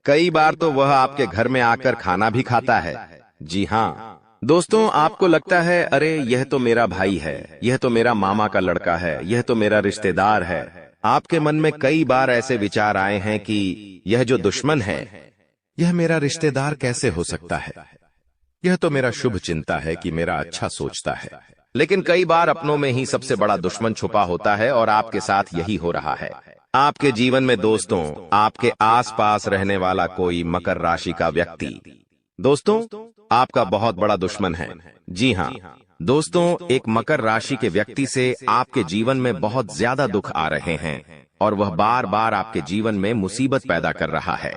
कई बार तो वह आपके घर में आकर खाना भी खाता है। जी हाँ, दोस्तों, आपको लगता है अरे यह तो मेरा भाई है, यह तो मेरा मामा का लड़का है, यह तो मेरा रिश्तेदार है। आपके मन में कई बार ऐसे विचार आए हैं कि यह जो दुश्मन है, यह मेरा रिश्तेदार कैसे हो सकता है? यह तो मेरा शुभ चिंता है कि मेरा अच्छा सोचता है। लेकिन कई बार अपनों में ही सबसे बड़ा दुश्मन छुपा होता है और आपके साथ यही हो रहा है। आपके जीवन में दोस्तों, आपके आसपास रहने वाला कोई मकर राशि का व्यक्ति दोस्तों आपका बहुत बड़ा दुश्मन है। जी हाँ दोस्तों, एक मकर राशि के व्यक्ति से आपके जीवन में बहुत ज्यादा दुख आ रहे हैं और वह बार बार आपके जीवन में मुसीबत पैदा कर रहा है।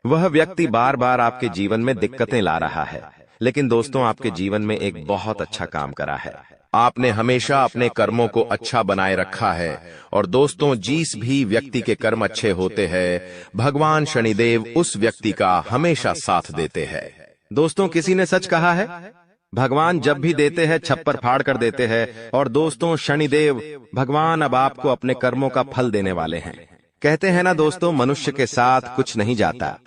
वह व्यक्ति बार बार आपके जीवन में दिक्कतें ला रहा है। लेकिन दोस्तों, आपके जीवन में एक बहुत अच्छा काम करा है। आपने हमेशा अपने कर्मों को अच्छा बनाए रखा है। और दोस्तों, जिस भी व्यक्ति के कर्म अच्छे होते हैं, भगवान शनिदेव उस व्यक्ति का हमेशा साथ देते हैं। दोस्तों, किसी ने सच कहा है, भगवान जब भी देते हैं छप्पर फाड़ कर देते हैं। और दोस्तों, शनिदेव भगवान अब आपको अपने कर्मों का फल देने वाले हैं। कहते हैं ना दोस्तों, मनुष्य के साथ कुछ नहीं जाता,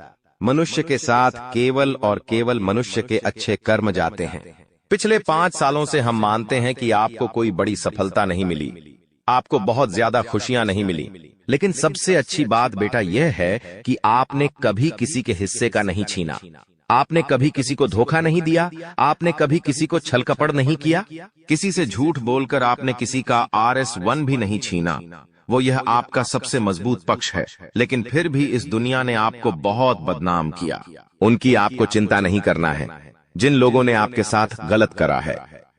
मनुष्य के साथ केवल और केवल मनुष्य के अच्छे कर्म जाते हैं। पिछले 5 सालों से हम मानते हैं कि आपको कोई बड़ी सफलता नहीं मिली, आपको बहुत ज्यादा खुशियां नहीं मिली। लेकिन सबसे अच्छी बात बेटा यह है कि आपने कभी किसी के हिस्से का नहीं छीना, आपने कभी किसी को धोखा नहीं दिया, आपने कभी किसी को छल कपट नहीं किया, किसी से झूठ बोलकर आपने किसी का RS1 भी नहीं छीना। वो यह आपका सबसे मजबूत पक्ष है। लेकिन फिर भी इस दुनिया ने आपको बहुत बदनाम किया। उनकी आपको चिंता नहीं करना है। जिन लोगों ने आपके साथ गलत करा है,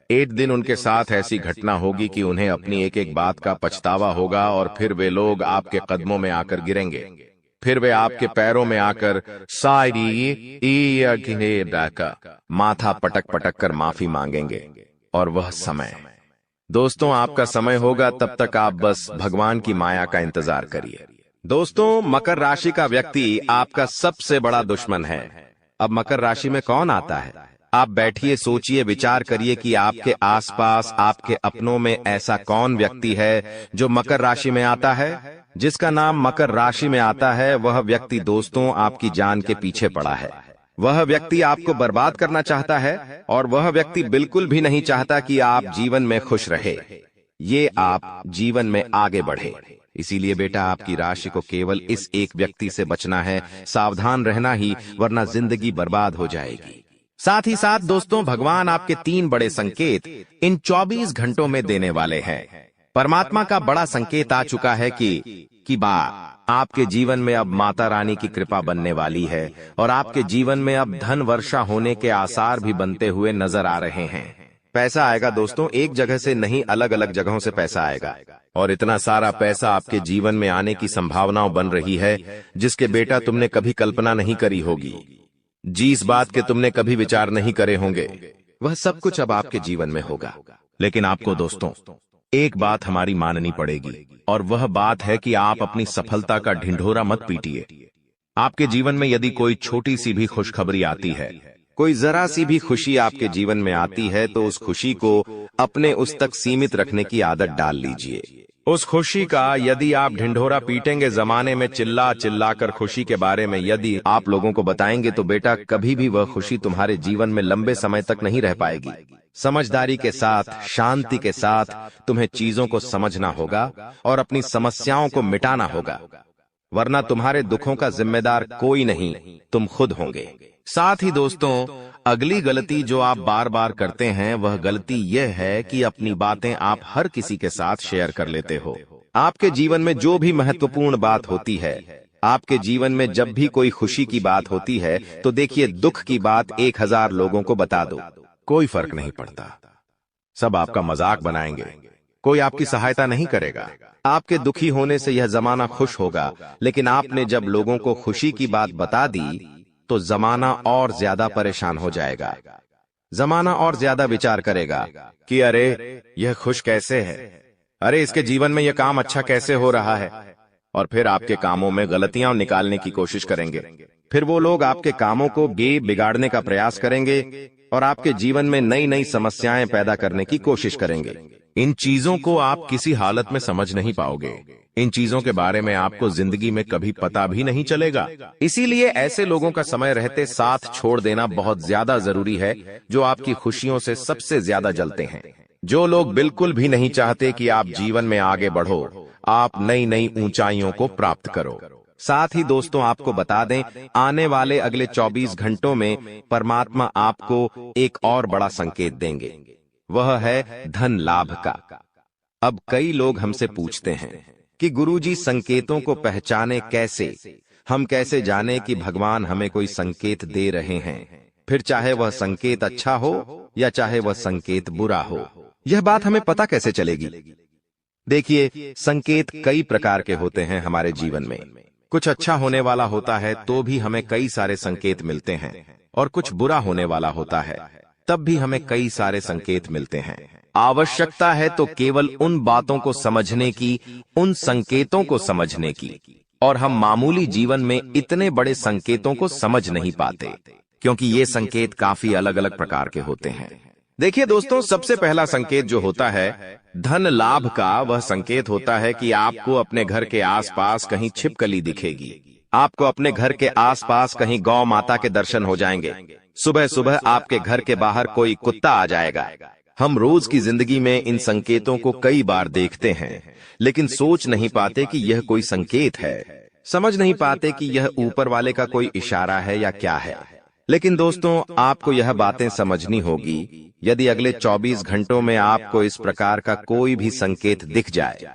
एक दिन उनके साथ ऐसी घटना होगी कि उन्हें अपनी एक एक बात का पछतावा होगा और फिर वे लोग आपके कदमों में आकर गिरेंगे। फिर वे आपके पैरों में आकर माथा पटक पटक कर माफी मांगेंगे। और वह समय दोस्तों आपका समय होगा, तब तक आप बस भगवान की माया का इंतजार करिए। दोस्तों, मकर राशि का व्यक्ति आपका सबसे बड़ा दुश्मन है। अब मकर राशि में कौन आता है? आप बैठिए, सोचिए, विचार करिए कि आपके आसपास आपके अपनों में ऐसा कौन व्यक्ति है जो मकर राशि में आता है। जिसका नाम मकर राशि में आता है, वह व्यक्ति दोस्तों आपकी जान के पीछे पड़ा है। वह व्यक्ति आपको बर्बाद करना चाहता है और वह व्यक्ति बिल्कुल भी नहीं चाहता कि आप जीवन में खुश रहे, ये आप जीवन में आगे बढ़े। इसीलिए बेटा, आपकी राशि को केवल इस एक व्यक्ति से बचना है, सावधान रहना ही, वरना जिंदगी बर्बाद हो जाएगी। साथ ही साथ दोस्तों, भगवान आपके 3 बड़े संकेत इन 24 घंटों में देने वाले हैं। परमात्मा का बड़ा संकेत आ चुका है कि आपके जीवन में अब माता रानी की कृपा बनने वाली है और आपके जीवन में अब धन वर्षा होने के आसार भी बनते हुए नजर आ रहे हैं। पैसा आएगा दोस्तों, एक जगह से नहीं, अलग अलग जगहों से पैसा आएगा। और इतना सारा पैसा आपके जीवन में आने की संभावनाएं बन रही है जिसके बेटा तुमने कभी कल्पना नहीं करी होगी। जिस बात के तुमने कभी विचार नहीं करे होंगे, वह सब कुछ अब आपके जीवन में होगा। लेकिन आपको दोस्तों एक बात हमारी माननी पड़ेगी, और वह बात है कि आप अपनी सफलता का ढिंढोरा मत पीटिए। आपके जीवन में यदि कोई छोटी सी भी खुशखबरी आती है, कोई जरा सी भी खुशी आपके जीवन में आती है, तो उस खुशी को अपने उस तक सीमित रखने की आदत डाल लीजिए। उस खुशी का यदि आप ढिंढोरा पीटेंगे, जमाने में चिल्ला चिल्ला कर खुशी के बारे में यदि आप लोगों को बताएंगे, तो बेटा कभी भी वह खुशी तुम्हारे जीवन में लंबे समय तक नहीं रह पाएगी। समझदारी के साथ, शांति के साथ तुम्हें चीजों को समझना होगा और अपनी समस्याओं को मिटाना होगा, वरना तुम्हारे दुखों का जिम्मेदार कोई नहीं, तुम खुद होंगे। साथ ही दोस्तों, अगली गलती जो आप बार बार करते हैं, वह गलती यह है कि अपनी बातें आप हर किसी के साथ शेयर कर लेते हो। आपके जीवन में जो भी महत्वपूर्ण बात होती है, आपके जीवन में जब भी कोई खुशी की बात होती है, तो देखिए दुख की बात 1000 लोगों को बता दो, कोई फर्क नहीं पड़ता। सब आपका मजाक बनाएंगे, कोई आपकी सहायता नहीं करेगा। आपके दुखी होने से यह जमाना खुश होगा, लेकिन आपने जब लोगों को खुशी की बात बता दी तो जमाना और ज्यादा परेशान हो जाएगा। जमाना और ज्यादा विचार करेगा कि अरे यह खुश कैसे है, अरे इसके जीवन में यह काम अच्छा कैसे हो रहा है, और फिर आपके कामों में गलतियां निकालने की कोशिश करेंगे। फिर वो लोग आपके कामों को बिगाड़ने का प्रयास करेंगे और आपके जीवन में नई नई समस्याएं पैदा करने की कोशिश करेंगे। इन चीजों को आप किसी हालत में समझ नहीं पाओगे। इन चीजों के बारे में आपको जिंदगी में कभी पता भी नहीं चलेगा। इसीलिए ऐसे लोगों का समय रहते साथ छोड़ देना बहुत ज्यादा जरूरी है, जो आपकी खुशियों से सबसे ज्यादा जलते हैं। जो लोग बिल्कुल भी नहीं चाहते कि आप जीवन में आगे बढ़ो, आप नई नई ऊंचाइयों को प्राप्त करो। साथ ही दोस्तों, आपको बता दें, आने वाले अगले 24 घंटों में परमात्मा आपको एक और बड़ा संकेत देंगे। वह है धन लाभ का। अब कई लोग हमसे पूछते हैं कि गुरुजी, संकेतों को पहचाने कैसे? हम कैसे जाने कि भगवान हमें कोई संकेत दे रहे हैं, फिर चाहे वह संकेत अच्छा हो या चाहे वह संकेत बुरा हो? यह बात हमें पता कैसे चलेगी? देखिए, संकेत कई प्रकार के होते हैं हमारे जीवन में। कुछ अच्छा होने वाला होता है तो भी हमें कई सारे संकेत मिलते हैं, और कुछ बुरा होने वाला होता है तब भी हमें कई सारे संकेत मिलते हैं। आवश्यकता है तो केवल उन बातों को समझने की, उन संकेतों को समझने की, और हम मामूली जीवन में इतने बड़े संकेतों को समझ नहीं पाते, क्योंकि ये संकेत काफी अलग अलग प्रकार के होते हैं। देखिए दोस्तों, सबसे पहला संकेत जो होता है धन लाभ का, वह संकेत होता है कि आपको अपने घर के आसपास कहीं छिपकली दिखेगी। आपको अपने घर के आसपास कहीं गौ माता के दर्शन हो जाएंगे। सुबह सुबह आपके घर के बाहर कोई कुत्ता आ जाएगा। हम रोज की जिंदगी में इन संकेतों को कई बार देखते हैं, लेकिन सोच नहीं पाते कि यह कोई संकेत है, समझ नहीं पाते कि यह ऊपर वाले का कोई इशारा है या क्या है। लेकिन दोस्तों, आपको यह बातें समझनी होगी। यदि अगले 24 घंटों में आपको इस प्रकार का कोई भी संकेत दिख जाए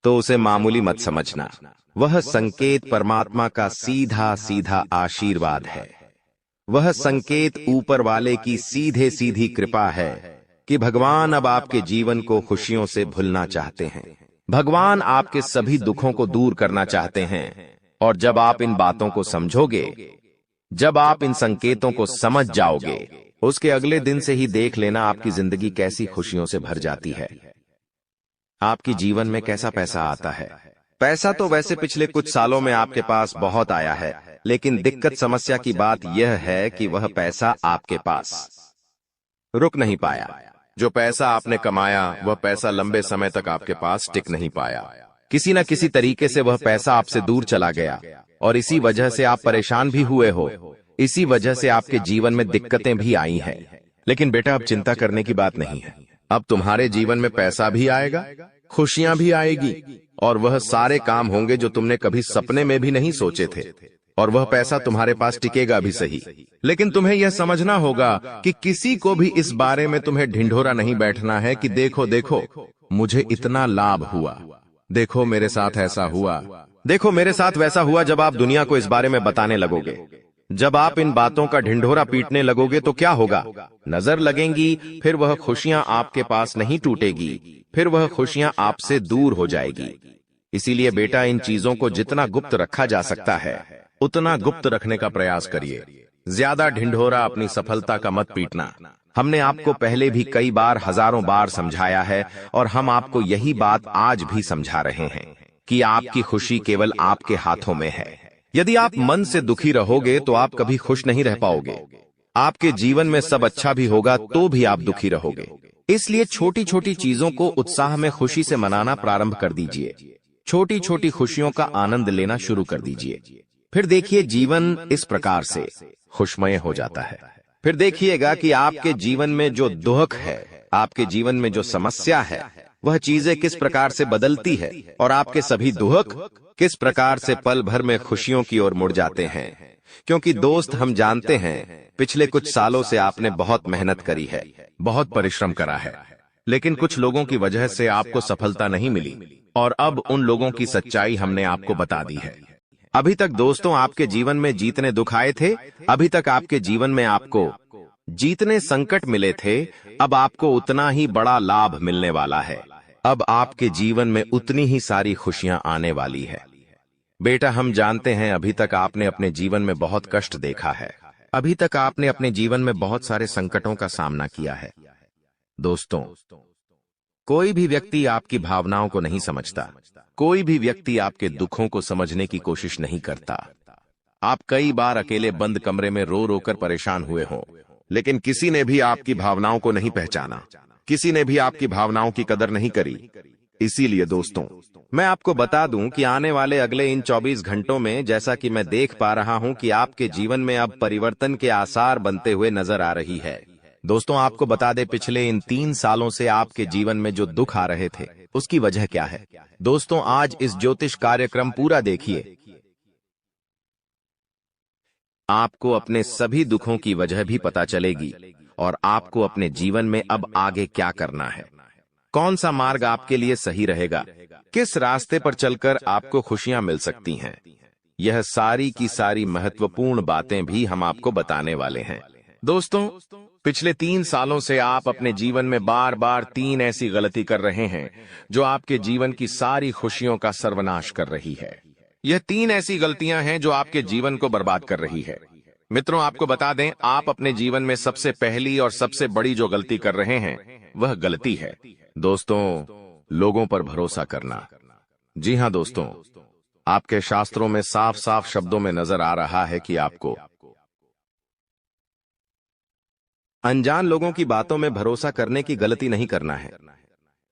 तो उसे मामूली मत समझना। वह संकेत परमात्मा का सीधा सीधा आशीर्वाद है। वह संकेत ऊपर वाले की सीधे सीधी कृपा है कि भगवान अब आपके जीवन को खुशियों से भुलना चाहते हैं। भगवान आपके सभी दुखों को दूर करना चाहते हैं। और जब आप इन बातों को समझोगे, जब आप इन संकेतों को समझ जाओगे, उसके अगले दिन से ही देख लेना आपकी जिंदगी कैसी खुशियों से भर जाती है। आपकी जीवन में कैसा पैसा आता है। पैसा तो वैसे पिछले कुछ सालों में आपके पास बहुत आया है, लेकिन दिक्कत समस्या की बात यह है कि वह पैसा आपके पास रुक नहीं पाया। जो पैसा आपने कमाया, वह पैसा लंबे समय तक आपके पास टिक नहीं पाया। किसी न किसी तरीके से वह पैसा आपसे दूर चला गया, और इसी वजह से आप परेशान भी हुए हो। इसी वजह से आपके जीवन में दिक्कतें भी आई हैं। लेकिन बेटा, अब चिंता करने की बात नहीं है। अब तुम्हारे जीवन में पैसा भी आएगा, खुशियां भी आएगी, और वह सारे काम होंगे जो तुमने कभी सपने में भी नहीं सोचे थे। और वह पैसा तुम्हारे पास टिकेगा भी सही, लेकिन तुम्हें यह समझना होगा कि किसी को भी इस बारे में तुम्हें ढिंढोरा नहीं बैठना है कि देखो देखो मुझे इतना लाभ हुआ, देखो मेरे साथ ऐसा हुआ, देखो मेरे साथ वैसा हुआ। जब आप दुनिया को इस बारे में बताने लगोगे, जब आप इन बातों का ढिंढोरा पीटने लगोगे तो क्या होगा? नजर लगेंगी, फिर वह खुशियां आपके पास नहीं टूटेगी, फिर वह खुशियां आपसे दूर हो जाएगी। इसीलिए बेटा, इन चीजों को जितना गुप्त रखा जा सकता है उतना गुप्त रखने का प्रयास करिए। ज्यादा ढिंढोरा अपनी सफलता का मत पीटना। हमने आपको पहले भी कई बार, हजारों बार समझाया है, और हम आपको यही बात आज भी समझा रहे हैं कि आपकी खुशी केवल आपके हाथों में है। यदि आप मन से दुखी रहोगे तो आप कभी खुश नहीं रह पाओगे। आपके जीवन में सब अच्छा भी होगा तो भी आप दुखी रहोगे। इसलिए छोटी छोटी चीजों को उत्साह में खुशी से मनाना प्रारंभ कर दीजिए। छोटी छोटी खुशियों का आनंद लेना शुरू कर दीजिए। फिर देखिए, जीवन इस प्रकार से खुशमय हो जाता है। फिर देखिएगा कि आपके जीवन में जो दुख है, आपके जीवन में जो समस्या है, वह चीजें किस प्रकार से बदलती है, और आपके सभी दुख किस प्रकार से पल भर में खुशियों की ओर मुड़ जाते हैं। क्योंकि दोस्त, हम जानते हैं पिछले कुछ सालों से आपने बहुत मेहनत करी है, बहुत परिश्रम करा है, लेकिन कुछ लोगों की वजह से आपको सफलता नहीं मिली, और अब उन लोगों की सच्चाई हमने आपको बता दी है। अभी तक दोस्तों आपके जीवन में जितने दुख आए थे, अभी तक आपके जीवन में आपको जितने संकट मिले थे, अब आपको उतना ही बड़ा लाभ मिलने वाला है। अब आपके जीवन में उतनी ही सारी खुशियां आने वाली है। बेटा, हम जानते हैं अभी तक आपने अपने जीवन में बहुत कष्ट देखा है, अभी तक आपने अपने जीवन में बहुत सारे संकटों का सामना किया है। दोस्तों, कोई भी व्यक्ति आपकी भावनाओं को नहीं समझता, कोई भी व्यक्ति आपके दुखों को समझने की कोशिश नहीं करता। आप कई बार अकेले बंद कमरे में रो रो कर परेशान हुए हों, लेकिन किसी ने भी आपकी भावनाओं को नहीं पहचाना, किसी ने भी आपकी भावनाओं की कदर नहीं करी। इसीलिए दोस्तों, मैं आपको बता दूं कि आने वाले अगले इन 24 घंटों में, जैसा कि मैं देख पा रहा हूं कि आपके जीवन में अब परिवर्तन के आसार बनते हुए नजर आ रही है। दोस्तों, आपको बता दें, पिछले इन 3 सालों से आपके जीवन में जो दुख आ रहे थे, उसकी वजह क्या है? दोस्तों, आज इस ज्योतिष कार्यक्रम पूरा देखिए। आपको अपने सभी दुखों की वजह भी पता चलेगी और आपको अपने जीवन में अब आगे क्या करना है, कौन सा मार्ग आपके लिए सही रहेगा, किस रास्ते पर चलकर आपको खुशियां मिल सकती हैं। यह सारी की सारी महत्वपूर्ण बातें भी हम आपको बताने वाले हैं। दोस्तों, पिछले 3 सालों से आप अपने जीवन में बार बार 3 ऐसी गलती कर रहे हैं जो आपके जीवन की सारी खुशियों का सर्वनाश कर रही है। यह 3 ऐसी गलतियां हैं जो आपके जीवन को बर्बाद कर रही है। मित्रों, आपको बता दें, आप अपने जीवन में सबसे पहली और सबसे बड़ी जो गलती कर रहे हैं, वह गलती है दोस्तों, लोगों पर भरोसा करना। जी हां दोस्तों, आपके शास्त्रों में साफ साफ शब्दों में नजर आ रहा है कि आपको अनजान लोगों की बातों में भरोसा करने की गलती नहीं करना है।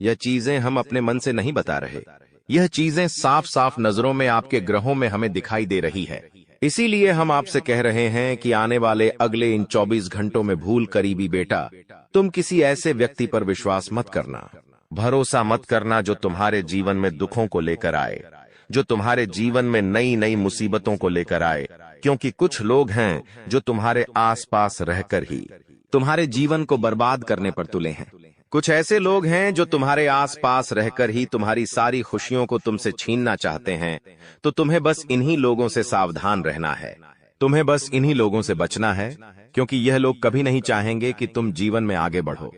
यह चीजें हम अपने मन से नहीं बता रहे, यह चीजें साफ साफ नजरों में आपके ग्रहों में हमें दिखाई दे रही है। इसीलिए हम आपसे कह रहे हैं कि आने वाले अगले इन 24 घंटों में भूल करीबी बेटा, तुम किसी ऐसे व्यक्ति पर विश्वास मत करना, भरोसा मत करना जो तुम्हारे जीवन में दुखों को लेकर आए, जो तुम्हारे जीवन में नई नई मुसीबतों को लेकर आए। क्योंकि कुछ लोग हैं जो तुम्हारे आसपास रहकर ही तुम्हारे जीवन को बर्बाद करने पर तुले हैं। कुछ ऐसे लोग हैं जो तुम्हारे आसपास रहकर ही तुम्हारी सारी खुशियों को तुमसे छीनना चाहते हैं। तो तुम्हें बस इन्हीं लोगों से सावधान रहना है, तुम्हें बस इन्हीं लोगों से बचना है, क्योंकि यह लोग कभी नहीं चाहेंगे कि तुम जीवन में आगे बढ़ो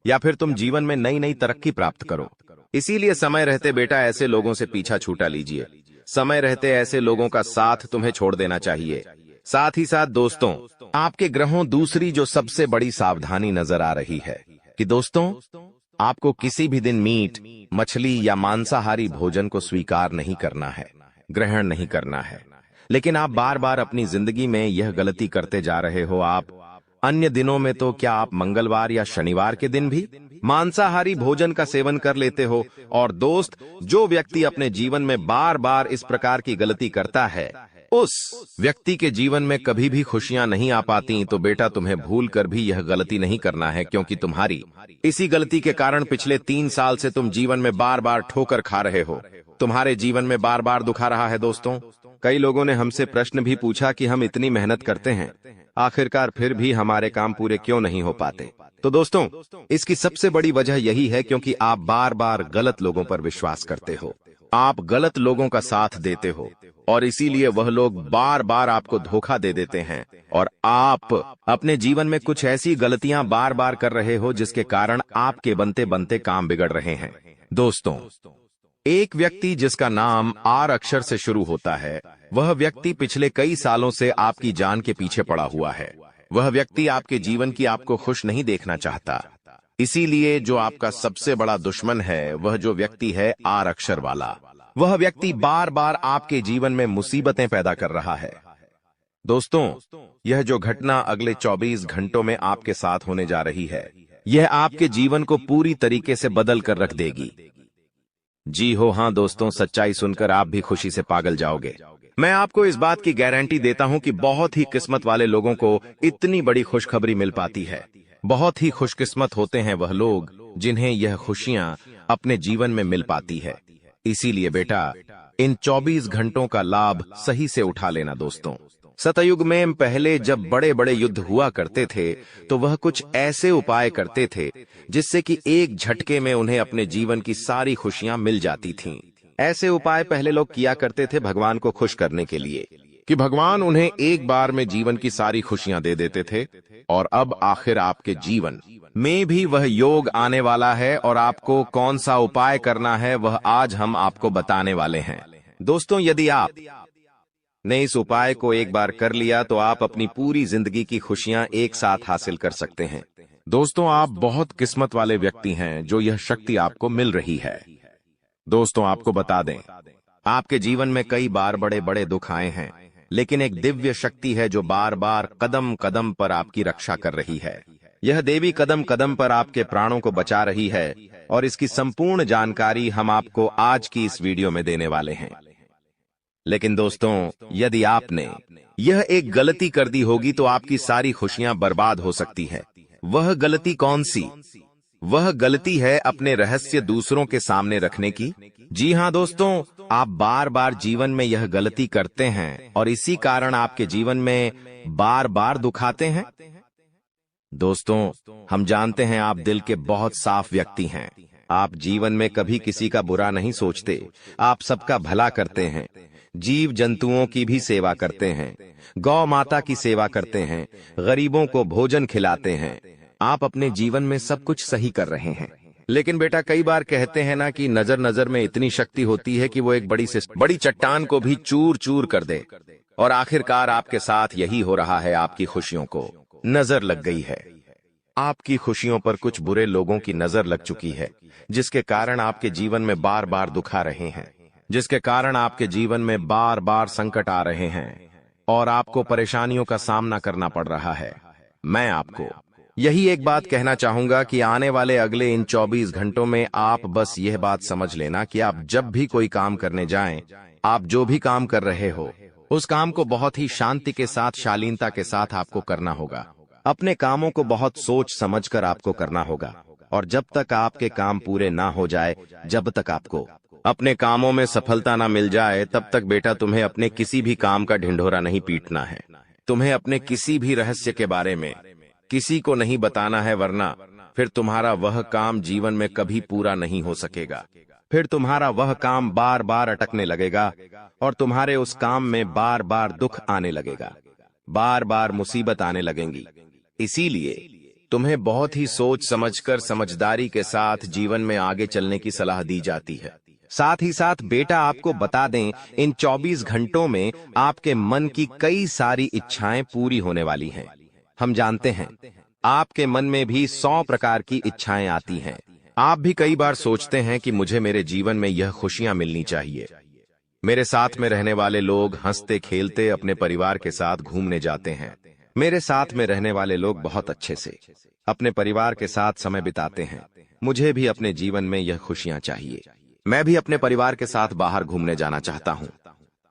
या फिर तुम जीवन में नई नई तरक्की प्राप्त करो। इसीलिए समय रहते बेटा ऐसे लोगों से पीछा छूटा लीजिए। समय रहते ऐसे लोगों का साथ तुम्हें छोड़ देना चाहिए। साथ ही साथ दोस्तों, आपके ग्रहों दूसरी जो सबसे बड़ी सावधानी नजर आ रही है कि दोस्तों, आपको किसी भी दिन मीट, मछली या मांसाहारी भोजन को स्वीकार नहीं करना है, ग्रहण नहीं करना है। लेकिन आप बार बार अपनी जिंदगी में यह गलती करते जा रहे हो। आप अन्य दिनों में तो क्या आप मंगलवार या शनिवार के दिन भी मांसाहारी भोजन का सेवन कर लेते हो। और दोस्त, जो व्यक्ति अपने जीवन में बार बार इस प्रकार की गलती करता है, उस व्यक्ति के जीवन में कभी भी खुशियां नहीं आ पाती। तो बेटा, तुम्हें भूल कर भी यह गलती नहीं करना है, क्योंकि तुम्हारी इसी गलती के कारण पिछले 3 साल से तुम जीवन में बार बार ठोकर खा रहे हो, तुम्हारे जीवन में बार बार दुख आ रहा है। दोस्तों, कई लोगों ने हमसे प्रश्न भी पूछा कि हम इतनी मेहनत करते हैं, आखिरकार फिर भी हमारे काम पूरे क्यों नहीं हो पाते। तो दोस्तों, इसकी सबसे बड़ी वजह यही है क्योंकि आप बार बार गलत लोगों पर विश्वास करते हो, आप गलत लोगों का साथ देते हो, और इसीलिए वह लोग बार बार आपको धोखा दे देते हैं और आप अपने जीवन में कुछ ऐसी गलतियां बार बार कर रहे हो जिसके कारण आपके बनते बनते काम बिगड़ रहे हैं। दोस्तों, एक व्यक्ति जिसका नाम आर अक्षर से शुरू होता है, वह व्यक्ति पिछले कई सालों से आपकी जान के पीछे पड़ा हुआ है। वह व्यक्ति आपके जीवन की आपको खुश नहीं देखना चाहता। इसीलिए जो आपका सबसे बड़ा दुश्मन है, वह जो व्यक्ति है आर अक्षर वाला, वह व्यक्ति बार बार आपके जीवन में मुसीबतें पैदा कर रहा है। दोस्तों, यह जो घटना अगले 24 घंटों में आपके साथ होने जा रही है, यह आपके जीवन को पूरी तरीके से बदल कर रख देगी। जी हो, हां दोस्तों, सच्चाई सुनकर आप भी खुशी से पागल जाओगे। मैं आपको इस बात की गारंटी देता हूं कि बहुत ही किस्मत वाले लोगों को इतनी बड़ी खुशखबरी मिल पाती है। बहुत ही खुशकिस्मत होते हैं वह लोग जिन्हें यह खुशियां अपने जीवन में मिल पाती है। इसीलिए बेटा, इन 24 घंटों का लाभ सही से उठा लेना। दोस्तों, सतयुग में पहले जब बड़े बड़े युद्ध हुआ करते थे, तो वह कुछ ऐसे उपाय करते थे जिससे कि एक झटके में उन्हें अपने जीवन की सारी खुशियां मिल जाती थीं। ऐसे उपाय पहले लोग किया करते थे भगवान को खुश करने के लिए, कि भगवान उन्हें एक बार में जीवन की सारी खुशियां दे देते थे। और अब आखिर आपके जीवन में भी वह योग आने वाला है, और आपको कौन सा उपाय करना है वह आज हम आपको बताने वाले हैं। दोस्तों, यदि आप ने इस उपाय को एक बार कर लिया तो आप अपनी पूरी जिंदगी की खुशियां एक साथ हासिल कर सकते हैं। दोस्तों, आप बहुत किस्मत वाले व्यक्ति हैं जो यह शक्ति आपको मिल रही है। दोस्तों, आपको बता दें, आपके जीवन में कई बार बड़े बड़े दुख आए हैं, लेकिन एक दिव्य शक्ति है जो बार बार कदम कदम पर आपकी रक्षा कर रही है। यह देवी कदम कदम पर आपके प्राणों को बचा रही है। और इसकी संपूर्ण जानकारी हम आपको आज की इस वीडियो में देने वाले हैं। लेकिन दोस्तों, यदि आपने यह एक गलती कर दी होगी तो आपकी सारी खुशियां बर्बाद हो सकती है। वह गलती कौन सी? वह गलती है अपने रहस्य दूसरों के सामने रखने की। जी हाँ दोस्तों, आप बार बार जीवन में यह गलती करते हैं और इसी कारण आपके जीवन में बार बार दुख आते हैं। दोस्तों, हम जानते हैं आप दिल के बहुत साफ व्यक्ति हैं। आप जीवन में कभी किसी का बुरा नहीं सोचते। आप सबका भला करते हैं, जीव जंतुओं की भी सेवा करते हैं, गौ माता की सेवा करते हैं, गरीबों को भोजन खिलाते हैं। आप अपने जीवन में सब कुछ सही कर रहे हैं। लेकिन बेटा, कई बार कहते हैं ना कि नजर नजर में इतनी शक्ति होती है कि वो एक बड़ी से बड़ी चट्टान को भी चूर चूर कर दे। और आखिरकार आपके साथ यही हो रहा है। आपकी खुशियों को नजर लग गई है। आपकी खुशियों पर कुछ बुरे लोगों की नजर लग चुकी है, जिसके कारण आपके जीवन में बार बार दुख आ रहे हैं, जिसके कारण आपके जीवन में बार बार संकट आ रहे हैं और आपको परेशानियों का सामना करना पड़ रहा है। मैं आपको यही एक बात कहना चाहूंगा कि आने वाले अगले इन 24 घंटों में आप बस यह बात समझ लेना कि आप जब भी कोई काम करने जाएं, आप जो भी काम कर रहे हो उस काम को बहुत ही शांति के साथ, शालीनता के साथ आपको करना होगा। अपने कामों को बहुत सोच समझकर आपको करना होगा और जब तक आपके काम पूरे ना हो जाए, जब तक आपको अपने कामों में सफलता ना मिल जाए, तब तक बेटा तुम्हें अपने किसी भी काम का ढिंढोरा नहीं पीटना है। तुम्हें अपने किसी भी रहस्य के बारे में किसी को नहीं बताना है, वरना फिर तुम्हारा वह काम जीवन में कभी पूरा नहीं हो सकेगा। फिर तुम्हारा वह काम बार बार अटकने लगेगा और तुम्हारे उस काम में बार बार दुख आने लगेगा, बार बार मुसीबत आने लगेंगी। इसीलिए तुम्हें बहुत ही सोच समझकर, समझदारी के साथ जीवन में आगे चलने की सलाह दी जाती है। साथ ही साथ बेटा, आपको बता दें, इन 24 घंटों में आपके मन की कई सारी इच्छाएं पूरी होने वाली हैं। हम जानते हैं आपके मन में भी 100 प्रकार की इच्छाएं आती हैं। आप भी कई बार सोचते हैं कि मुझे मेरे जीवन में यह खुशियां मिलनी चाहिए। मेरे साथ में रहने वाले लोग हंसते खेलते अपने परिवार के साथ घूमने जाते हैं। मेरे साथ में रहने वाले लोग बहुत अच्छे से अपने परिवार के साथ समय बिताते हैं। मुझे भी अपने जीवन में यह खुशियां चाहिए। मैं भी अपने परिवार के साथ बाहर घूमने जाना चाहता हूं।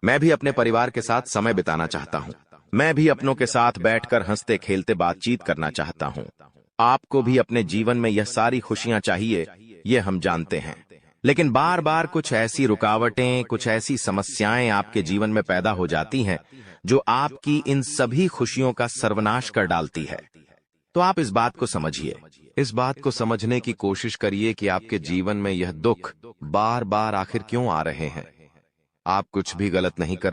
मैं भी अपने परिवार के साथ समय बिताना चाहता हूं। मैं भी अपनों के साथ बैठकर हंसते खेलते बातचीत करना चाहता हूं। आपको भी अपने जीवन में यह सारी खुशियां चाहिए, ये हम जानते हैं। लेकिन बार बार कुछ ऐसी रुकावटें, कुछ ऐसी समस्याएं आपके जीवन में पैदा हो जाती हैं जो आपकी इन सभी खुशियों का सर्वनाश कर डालती है। तो आप इस बात को समझिए, इस बात को समझने की कोशिश करिए कि आपके जीवन में यह दुख बार बार आखिर क्यों आ रहे हैं। आप कुछ भी गलत नहीं कर